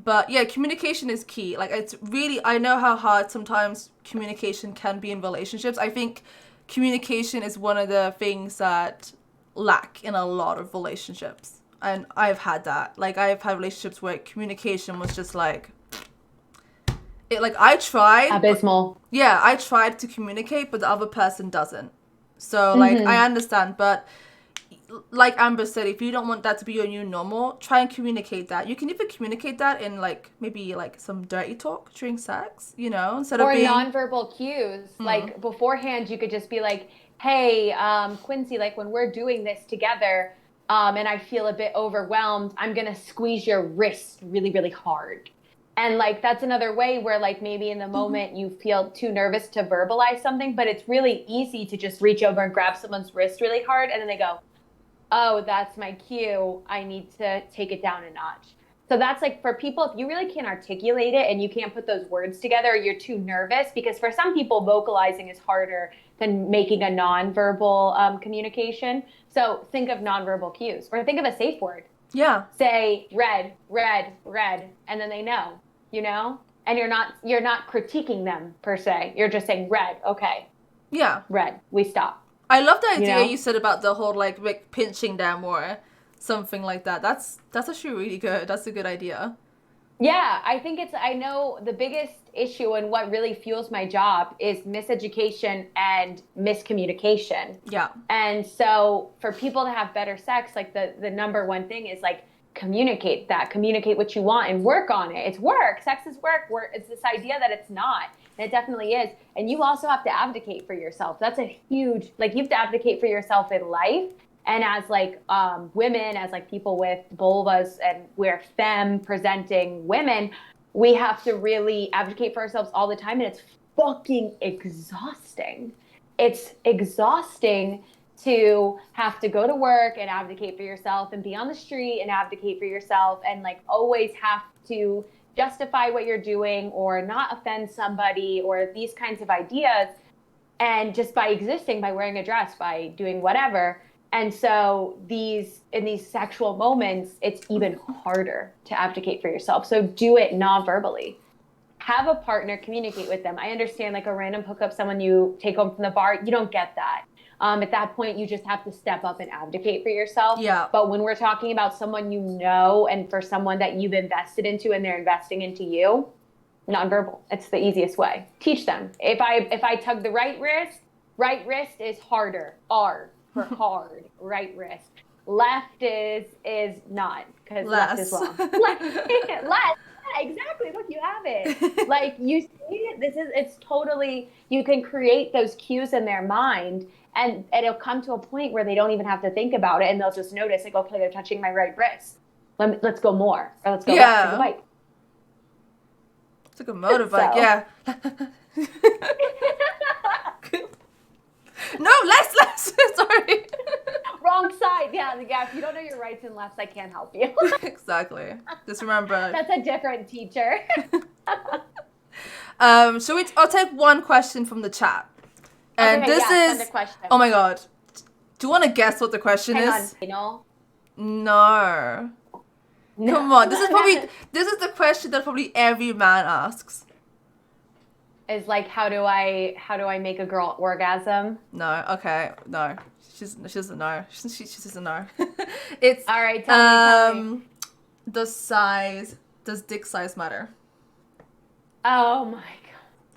But yeah, communication is key. Like it's really, I know how hard sometimes communication can be in relationships. I think communication is one of the things that lack in a lot of relationships. And I've had that. Like I've had relationships where communication was just like, I tried. Abysmal. Yeah, I tried to communicate, but the other person doesn't. So like, I understand, but like Amber said, if you don't want that to be your new normal, try and communicate that. You can even communicate that in like maybe like some dirty talk during sex, you know, instead of Or being nonverbal cues. Like beforehand, you could just be like, hey, Quincy, like when we're doing this together, and I feel a bit overwhelmed, I'm going to squeeze your wrist really, really hard. And like, that's another way where like maybe in the moment you feel too nervous to verbalize something, but it's really easy to just reach over and grab someone's wrist really hard. And then they go, oh, that's my cue. I need to take it down a notch. So that's like for people, if you really can't articulate it and you can't put those words together, or you're too nervous, because for some people, vocalizing is harder than making a nonverbal communication. So think of nonverbal cues, or think of a safe word. Yeah. Say red, red, red, and then they know, you know? And you're not critiquing them per se. You're just saying red, okay. Yeah. Red, we stop. I love the idea You know? you said about the whole like pinching them or something like that. That's actually really good. That's a good idea. Yeah, I know the biggest issue and what really fuels my job is miseducation and miscommunication. Yeah. And so for people to have better sex, like the number one thing is like communicate what you want and work on it. It's work. Sex is work. It's this idea that it's not. And it definitely is. And you also have to advocate for yourself. That's a huge, like you have to advocate for yourself in life. And as like women, as like people with vulvas, and we're femme presenting women, we have to really advocate for ourselves all the time. And it's fucking exhausting. It's exhausting to have to go to work and advocate for yourself, and be on the street and advocate for yourself, and like always have to justify what you're doing or not offend somebody or these kinds of ideas. And just by existing, by wearing a dress, by doing whatever. And so in these sexual moments, it's even harder to advocate for yourself. So do it non-verbally. Have a partner, communicate with them. I understand like a random hookup, someone you take home from the bar, you don't get that. At that point, you just have to step up and advocate for yourself. Yeah. But when we're talking about someone you know, and for someone that you've invested into and they're investing into you, nonverbal. It's the easiest way. Teach them. If I tug the right wrist is harder. R for hard. Right wrist. Left is not, because left is long. Left. Exactly. Look, you have it. Like you see it. It's totally, you can create those cues in their mind, and it'll come to a point where they don't even have to think about it, and they'll just notice like, okay, they're touching my right wrist. Let's go more, or let's go back to the bike. It's like a motorbike, yeah. No, less. Sorry. Wrong side. Yeah. If you don't know your rights and lefts, I can't help you. Exactly. Just remember. That's a different teacher. I'll take one question from the chat. And okay, this send a question. Oh my god. Do you want to guess what the question is? On, no. Come on. This is the question that probably every man asks. Is like, how do I make a girl orgasm? No. Okay. No. She doesn't know. She doesn't know. It's all right. Tell me. Does dick size matter? Oh my god.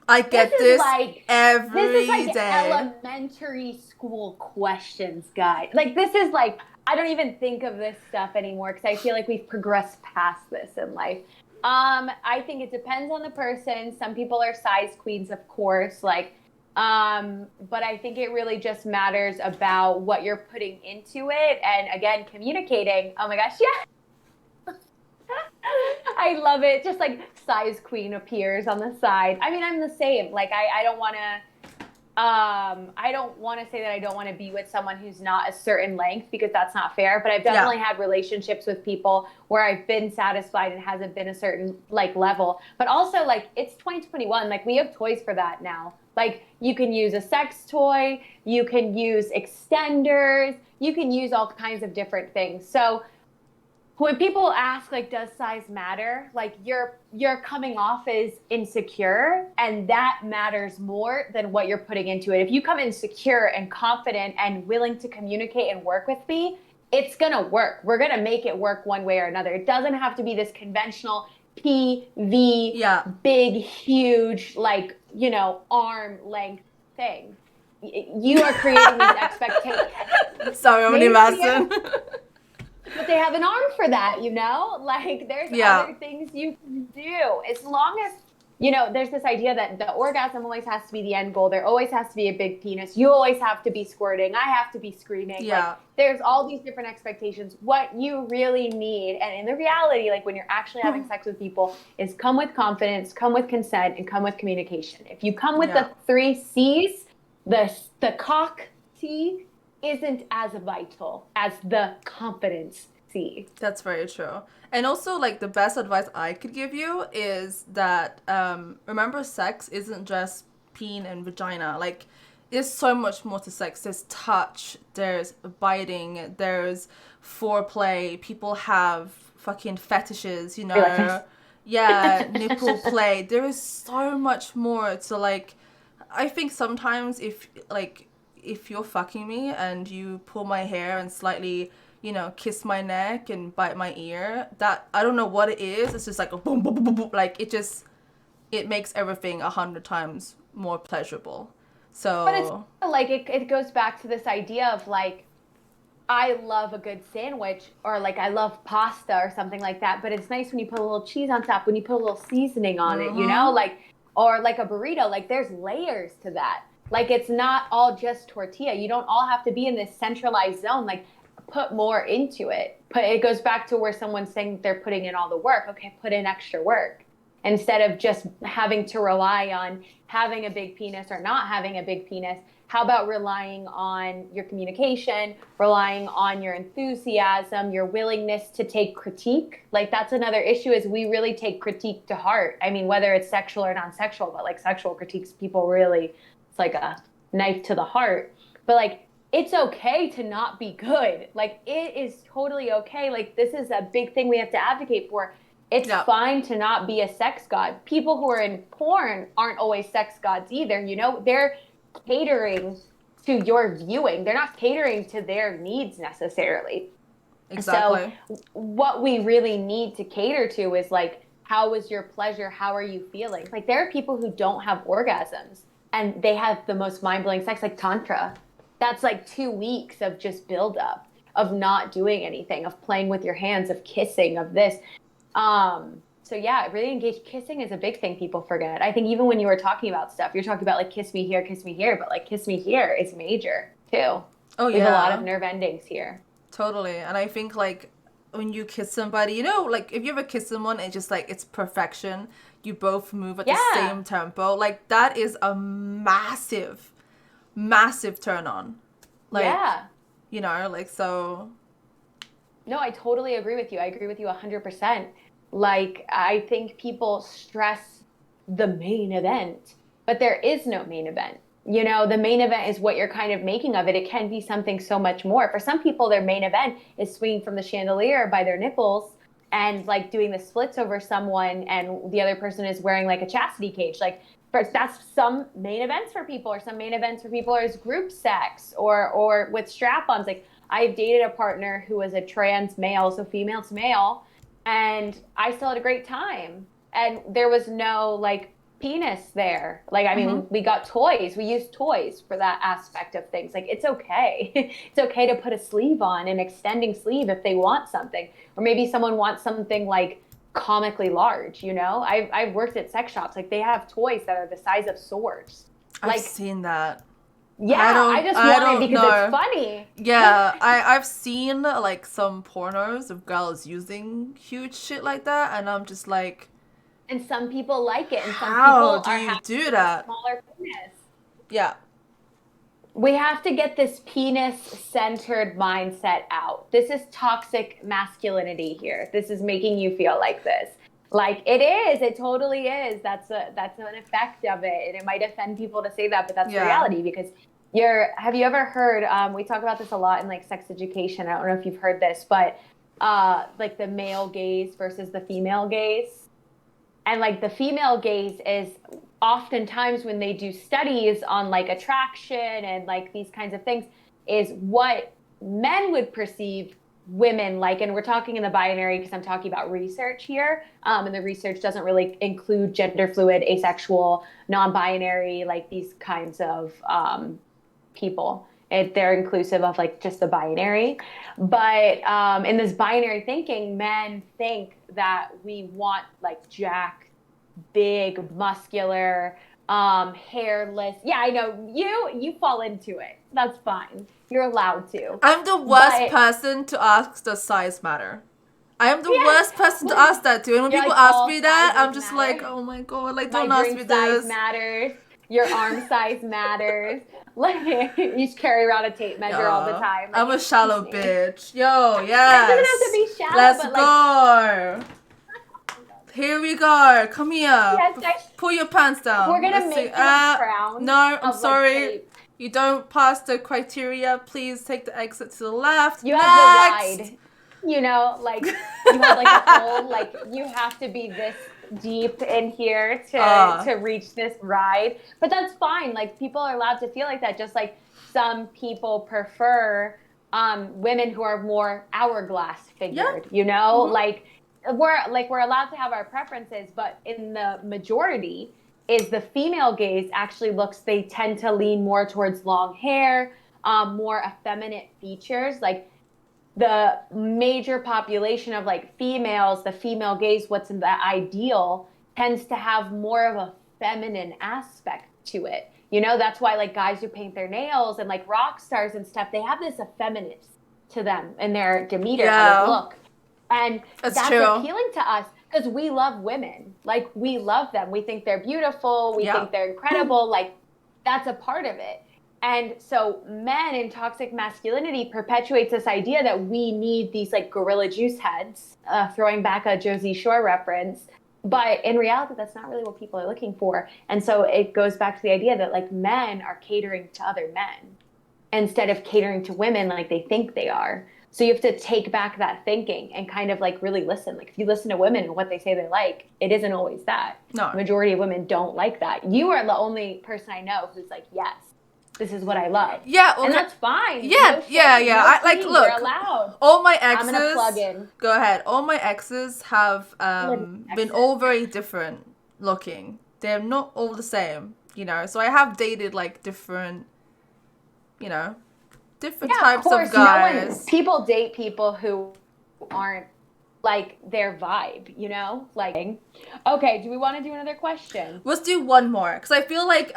I get this every This is like day. Elementary school questions, guys. Like this is like, I don't even think of this stuff anymore because I feel like we've progressed past this in life. I think it depends on the person. Some people are size queens, of course, like, but I think it really just matters about what you're putting into it. And again, communicating. Oh my gosh, yeah. I love it. Just like size queen appears on the side. I mean, I'm the same. Like, I don't want to say that I don't want to be with someone who's not a certain length, because that's not fair. But I've definitely had relationships with people where I've been satisfied and hasn't been a certain like level. But also like it's 2021. Like we have toys for that now. Like you can use a sex toy, you can use extenders, you can use all kinds of different things. So when people ask, like, does size matter? Like, you're coming off as insecure, and that matters more than what you're putting into it. If you come insecure and confident and willing to communicate and work with me, it's going to work. We're going to make it work one way or another. It doesn't have to be this conventional PV, big, huge, like, arm length thing. you are creating these expectations. Sorry, I'm only messing. But they have an arm for that, you know? Like, there's other things you can do. As long as, you know, there's this idea that the orgasm always has to be the end goal. There always has to be a big penis. You always have to be squirting. I have to be screaming. Yeah. Like, there's all these different expectations. What you really need, and in the reality, like when you're actually having sex with people, is come with confidence, come with consent, and come with communication. If you come with the 3 C's, the cock C isn't as vital as the confidence C. That's very true. And also, like, the best advice I could give you is that remember, sex isn't just peen and vagina. Like, there's so much more to sex. There's touch, there's biting, there's foreplay. People have fucking fetishes, you know. Yeah, nipple play. There is so much more to, like, I think sometimes if you're fucking me and you pull my hair and slightly, you know, kiss my neck and bite my ear, that, I don't know what it is. It's just like a boom, boom, boom, boom, boom. Like, it makes everything 100 times more pleasurable. So. But it's like, it goes back to this idea of like, I love a good sandwich, or like I love pasta or something like that. But it's nice when you put a little cheese on top, when you put a little seasoning on it, you know, like, or like a burrito, like there's layers to that. Like, it's not all just tortilla. You don't all have to be in this centralized zone. Like, put more into it. But it goes back to where someone's saying they're putting in all the work. Okay, put in extra work. Instead of just having to rely on having a big penis or not having a big penis, how about relying on your communication, relying on your enthusiasm, your willingness to take critique? Like, that's another issue, is we really take critique to heart. I mean, whether it's sexual or non-sexual, but like sexual critiques, people really, it's like a knife to the heart. But like, it's okay to not be good. Like, it is totally okay. Like, this is a big thing we have to advocate for. It's fine to not be a sex god. People who are in porn aren't always sex gods either, you know? They're catering to your viewing. They're not catering to their needs necessarily. Exactly. So what we really need to cater to is like, how was your pleasure? How are you feeling? Like, there are people who don't have orgasms and they have the most mind-blowing sex, like Tantra. That's like 2 weeks of just buildup, of not doing anything, of playing with your hands, of kissing, of this. So yeah, really engaged. Kissing is a big thing people forget. I think even when you were talking about stuff, you're talking about like kiss me here, but like kiss me here is major too. Oh yeah. There's a lot of nerve endings here. Totally. And I think like when you kiss somebody, you know, like if you ever kiss someone, it's just like, it's perfection. You both move at the same tempo. Like, that is a massive turn on. Like, you know, like, so. No, I totally agree with you. I agree with you 100%. Like, I think people stress the main event, but there is no main event. You know, the main event is what you're kind of making of it. It can be something so much more. For some people, their main event is swinging from the chandelier by their nipples and like doing the splits over someone, and the other person is wearing like a chastity cage. Like, that's some main events for people, or some main events for people is group sex or with strap-ons. Like, I've dated a partner who was a trans male, so female to male, and I still had a great time. And there was no like penis there. Like, I mean, we got toys. We used toys for that aspect of things. Like, it's okay. It's okay to put a sleeve on, an extending sleeve, if they want something. Or maybe someone wants something like comically large, you know? I've worked at sex shops. Like, they have toys that are the size of swords. Like, I've seen that. Yeah, I just want it because it's funny. Yeah, I've seen like some pornos of girls using huge shit like that, and I'm just like, and some people like it, and some how people do are you happy do that? With a smaller penis. Yeah. We have to get this penis-centered mindset out. This is toxic masculinity here. This is making you feel like this. Like, it is. It totally is. That's an effect of it. And it might offend people to say that, but that's the reality. Because have you ever heard, we talk about this a lot in like sex education. I don't know if you've heard this, but like the male gaze versus the female gaze. And like the female gaze is oftentimes, when they do studies on like attraction and like these kinds of things, is what men would perceive women like. And we're talking in the binary because I'm talking about research here. And the research doesn't really include gender fluid, asexual, non-binary, like these kinds of people. They're inclusive of like just the binary. But in this binary thinking, men think that we want like jacked, big, muscular, hairless. Yeah, I know you fall into it. That's fine. You're allowed to. I'm the worst person to ask does size matter. I am the worst person to ask that to. And when people like, ask me that, I'm just matter. like, oh my god, like My don't ask me drink size this. matters. Your arm size matters. Like you just carry around a tape measure all the time. Like, I'm a shallow bitch. Yo, yes. It doesn't have to be shallow. Let's but go. Here we go. Come here. Yes, Pull your pants down. We're gonna make you a crown. No, I'm of, sorry. Like, you don't pass the criteria. Please take the exit to the left. You Next. have the ride. You know, like you have like a whole like you have to be this deep in here to reach this ride. But that's fine. Like people are allowed to feel like that. Just like some people prefer women who are more hourglass figured. You know, we're allowed to have our preferences, but in the majority is the female gaze actually they tend to lean more towards long hair, more effeminate features. Like the major population of like females, the female gaze, what's in the ideal tends to have more of a feminine aspect to it. You know, that's why like guys who paint their nails and like rock stars and stuff, they have this effeminate to them in their demeanor, how they look. And that's appealing to us because we love women. Like we love them. We think they're beautiful. We think they're incredible. Like that's a part of it. And so men in toxic masculinity perpetuates this idea that we need these like gorilla juice heads, throwing back a Josie Shore reference. But in reality, that's not really what people are looking for. And so it goes back to the idea that like men are catering to other men instead of catering to women like they think they are. So you have to take back that thinking and kind of like really listen. Like if you listen to women and what they say they like, it isn't always that. No. The majority of women don't like that. You are the only person I know who's like, yes, this is what I love. Yeah, okay. And that's fine. Yeah, look, you're allowed. All my exes. I'm gonna plug in. Go ahead. All my exes have been all very different looking. They're not all the same, you know. So I have dated like different, you know, different types of guys. People date people who aren't like their vibe, you know? Like, okay, do we want to do another question? Let's do one more. Because I feel like,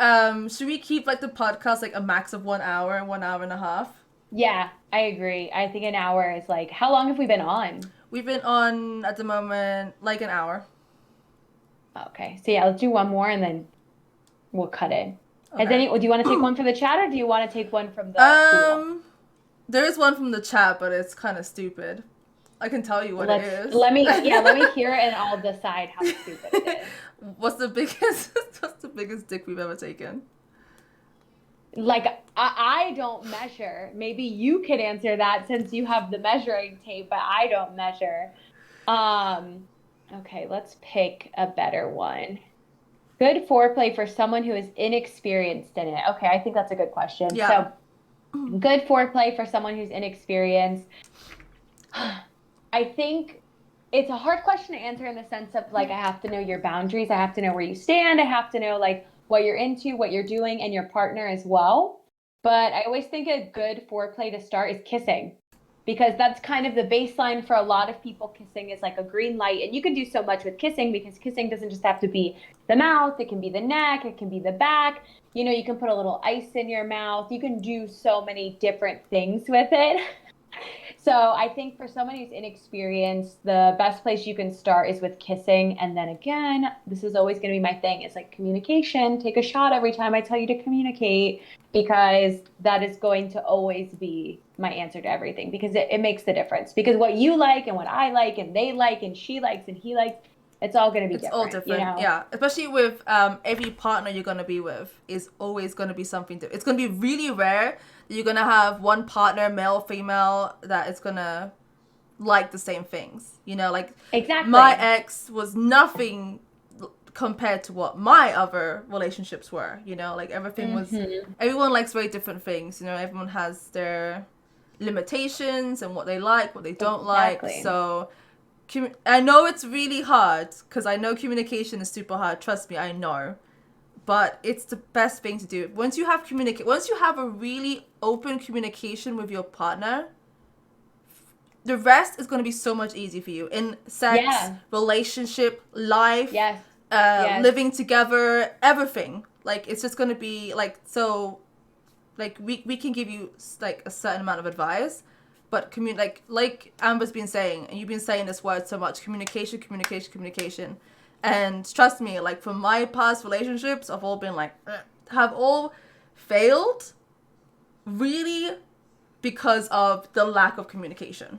should we keep like the podcast like a max of 1 hour and 1 hour and a half? Yeah, I agree. I think an hour is like, how long have we been on? We've been on, at the moment, like an hour. Okay, so yeah, let's do one more and then we'll cut it. Okay. Do you want to take one from the chat or do you want to take one from the pool? There is one from the chat, but it's kind of stupid. I can tell you what it is. Let me hear it and I'll decide how stupid it is. What's the biggest dick we've ever taken? Like, I don't measure. Maybe you could answer that since you have the measuring tape, but I don't measure. Okay, let's pick a better one. Good foreplay for someone who is inexperienced in it. Okay, I think that's a good question. Yeah. So, good foreplay for someone who's inexperienced. I think it's a hard question to answer in the sense of like I have to know your boundaries. I have to know where you stand. I have to know like what you're into, what you're doing, and your partner as well. But I always think a good foreplay to start is kissing because that's kind of the baseline for a lot of people. Kissing is like a green light, and you can do so much with kissing because kissing doesn't just have to be the mouth. It can be the neck. It can be the back. You know, you can put a little ice in your mouth. You can do so many different things with it. So I think for someone who's inexperienced, the best place you can start is with kissing. And then again, this is always going to be my thing. It's like communication. Take a shot every time I tell you to communicate because that is going to always be my answer to everything because it makes the difference. Because what you like and what I like and they like and she likes and he likes, it's all going to be different. It's all different, you know? Yeah. Especially with every partner you're going to be with is always going to be something different. It's going to be really rare that you're going to have one partner, male, female, that is going to like the same things. You know, like exactly. My ex was nothing compared to what my other relationships were. You know, like everything was, everyone likes very different things. You know, everyone has their limitations and what they like, what they don't like. So I know it's really hard because I know communication is super hard. Trust me, I know. but it's the best thing to do. Once you have a really open communication with your partner, the rest is going to be so much easier for you in sex, relationship, life, living together, everything. Like, it's just going to be like, so, like, we can give you like a certain amount of advice, but like Amber's been saying, and you've been saying this word so much, communication. And trust me, like, from my past relationships, have all failed really because of the lack of communication.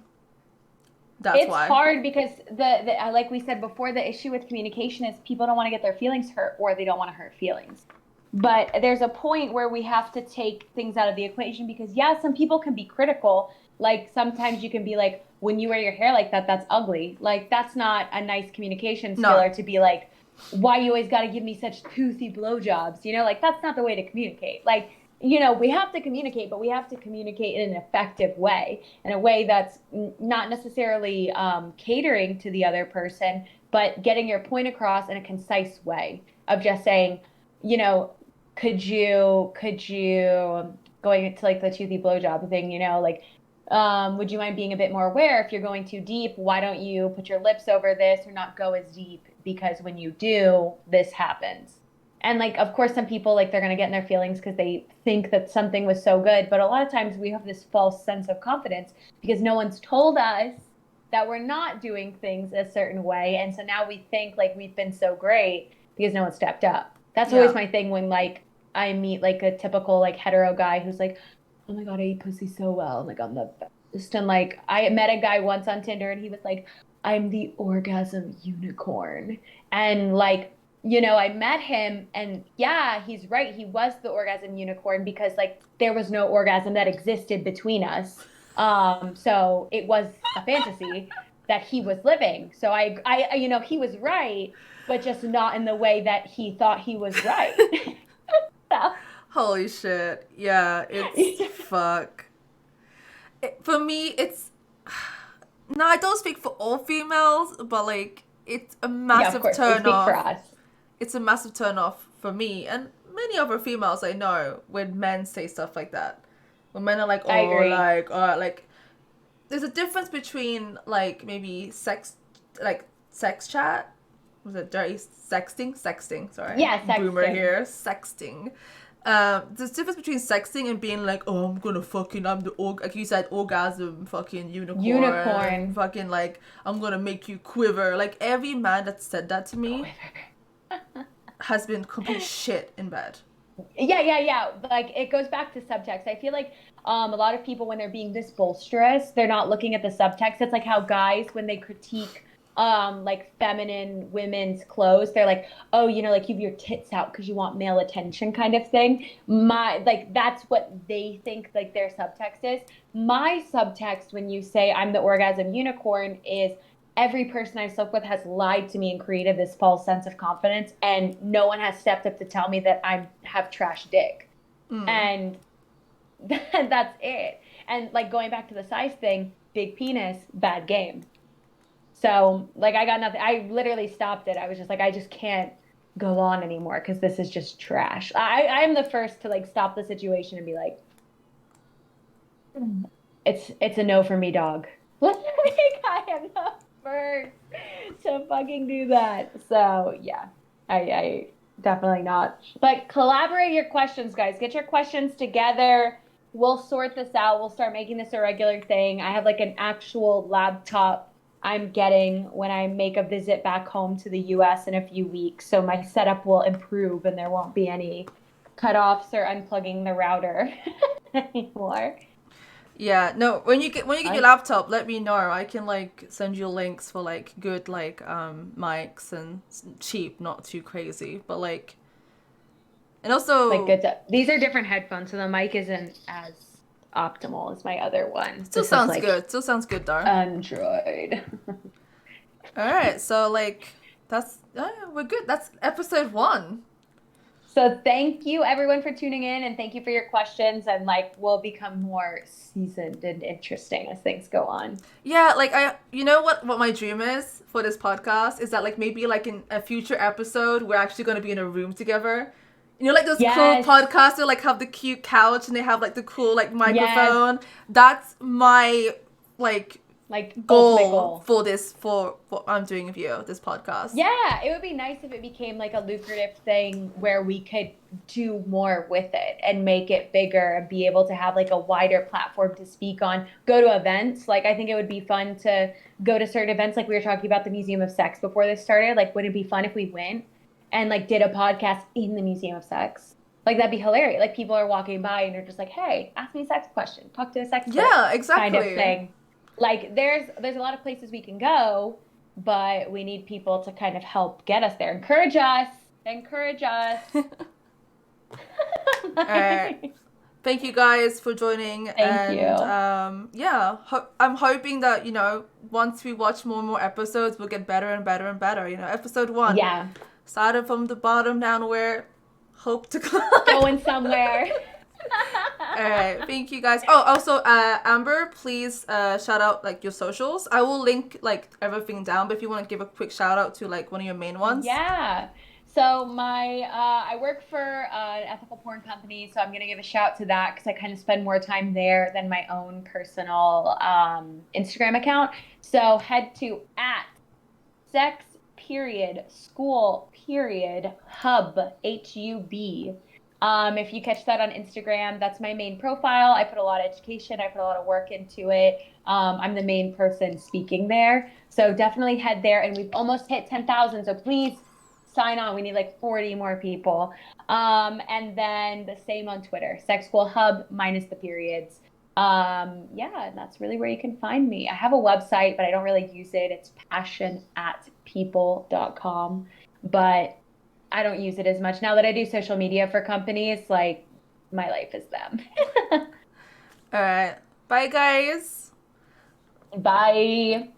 That's why. It's hard because the like we said before, the issue with communication is people don't want to get their feelings hurt, or they don't want to hurt feelings. But there's a point where we have to take things out of the equation because, some people can be critical. Like, sometimes you can be like, when you wear your hair like that, that's ugly. Like, that's not a nice communication skiller to be like, why you always got to give me such toothy blowjobs? You know, like, that's not the way to communicate. Like, you know, we have to communicate, but we have to communicate in an effective way, in a way that's not necessarily catering to the other person, but getting your point across in a concise way of just saying, you know, could you going into like the toothy blowjob thing, you know, like, would you mind being a bit more aware if you're going too deep? Why don't you put your lips over this or not go as deep? Because when you do, this happens. And like, of course, some people, like, they're going to get in their feelings because they think that something was so good. But a lot of times we have this false sense of confidence because no one's told us that we're not doing things a certain way. And so now we think like we've been so great because no one stepped up. That's always my thing when, like, I meet like a typical like hetero guy who's like, oh my God, I eat pussy so well. Like, I'm the best. And like, I met a guy once on Tinder and he was like, I'm the orgasm unicorn. And like, you know, I met him and he's right. He was the orgasm unicorn because like there was no orgasm that existed between us. So it was a fantasy that he was living. So I you know, he was right, but just not in the way that he thought he was right. So. Holy shit. Yeah, it's fuck. For me, it's... No, I don't speak for all females, but, like, it's a massive turn off. For us. It's a massive turn off for me and many other females I know when men say stuff like that. When men are like, like, there's a difference between, like, maybe sex chat. Was it dirty? Sexting, sorry. Yeah, sexting. Boomer here. Sexting. There's a difference between sexting and being like, oh, I'm the like you said, orgasm fucking unicorn. Fucking like, I'm gonna make you quiver. Like, every man that said that to me has been complete shit in bed. Yeah. Like, it goes back to subtext. I feel like a lot of people, when they're being this boisterous, they're not looking at the subtext. It's like how guys, when they critique like feminine women's clothes, they're like, oh, you know, like, you have your tits out because you want male attention kind of thing. That's what they think like their subtext is. My subtext when you say I'm the orgasm unicorn is every person I've slept with has lied to me and created this false sense of confidence, and no one has stepped up to tell me that I have trash dick. And that's it. And like, going back to the size thing, big penis, bad game. So, like, I got nothing. I literally stopped it. I was just like, I just can't go on anymore because this is just trash. I'm the first to, like, stop the situation and be like, it's a no for me, dog. Like, I am the first to fucking do that. So, yeah, I definitely not. But collaborate your questions, guys. Get your questions together. We'll sort this out. We'll start making this a regular thing. I have, like, an actual laptop I'm getting when I make a visit back home to the US in a few weeks. So my setup will improve and there won't be any cutoffs or unplugging the router anymore. Yeah, no, when you get your laptop, let me know. I can like send you links for like good like mics and cheap, not too crazy, but like, and also like good stuff. These are different headphones, so the mic isn't as optimal as my other one. Still sounds good. Still sounds good, though. Android. All right, so like we're good. That's episode 1. So thank you everyone for tuning in, and thank you for your questions. And like, we'll become more seasoned and interesting as things go on. Yeah, like you know what my dream is for this podcast is that like maybe like in a future episode we're actually going to be in a room together You know, like those cool Yes. podcasts that like have the cute couch and they have like the cool like Yes. microphone. That's my like Like goal, ultimate goal. for what I'm doing with you, this podcast. Yeah, it would be nice if it became like a lucrative thing where we could do more with it and make it bigger and be able to have like a wider platform to speak on, go to events. Like I think it would be fun to go to certain events, like we were talking about the Museum of Sex before this started. Like would it be fun if we went and like did a podcast in the Museum of Sex? Like that'd be hilarious. Like people are walking by and they're just like, "Hey, ask me a sex question. Talk to a sex expert." Yeah, exactly. Kind of thing. Like there's a lot of places we can go, but we need people to kind of help get us there. Encourage us. Encourage us. All right. Thank you guys for joining. Thank you. Yeah, I'm hoping that, you know, once we watch more and more episodes, we'll get better and better and better. You know, episode 1. Yeah. Started from the bottom down where hope to climb. Going somewhere. All right, thank you guys. Oh, also, Amber, please shout out like your socials. I will link like everything down, but if you want to give a quick shout out to like one of your main ones. Yeah. So I work for an ethical porn company, so I'm gonna give a shout to that because I kind of spend more time there than my own personal Instagram account. So head to @sex_school_hub HUB. If you catch that on Instagram, that's my main profile. I put a lot of education, I put a lot of work into it. I'm the main person speaking there. So definitely head there. And we've almost hit 10,000. So please sign on. We need like 40 more people. And then the same on Twitter, Sex School Hub minus the periods. Yeah, and that's really where you can find me. I have a website, but I don't really use it. It's passionatpeople.com. But I don't use it as much now that I do social media for companies. Like my life is them. All right. Bye, guys. Bye.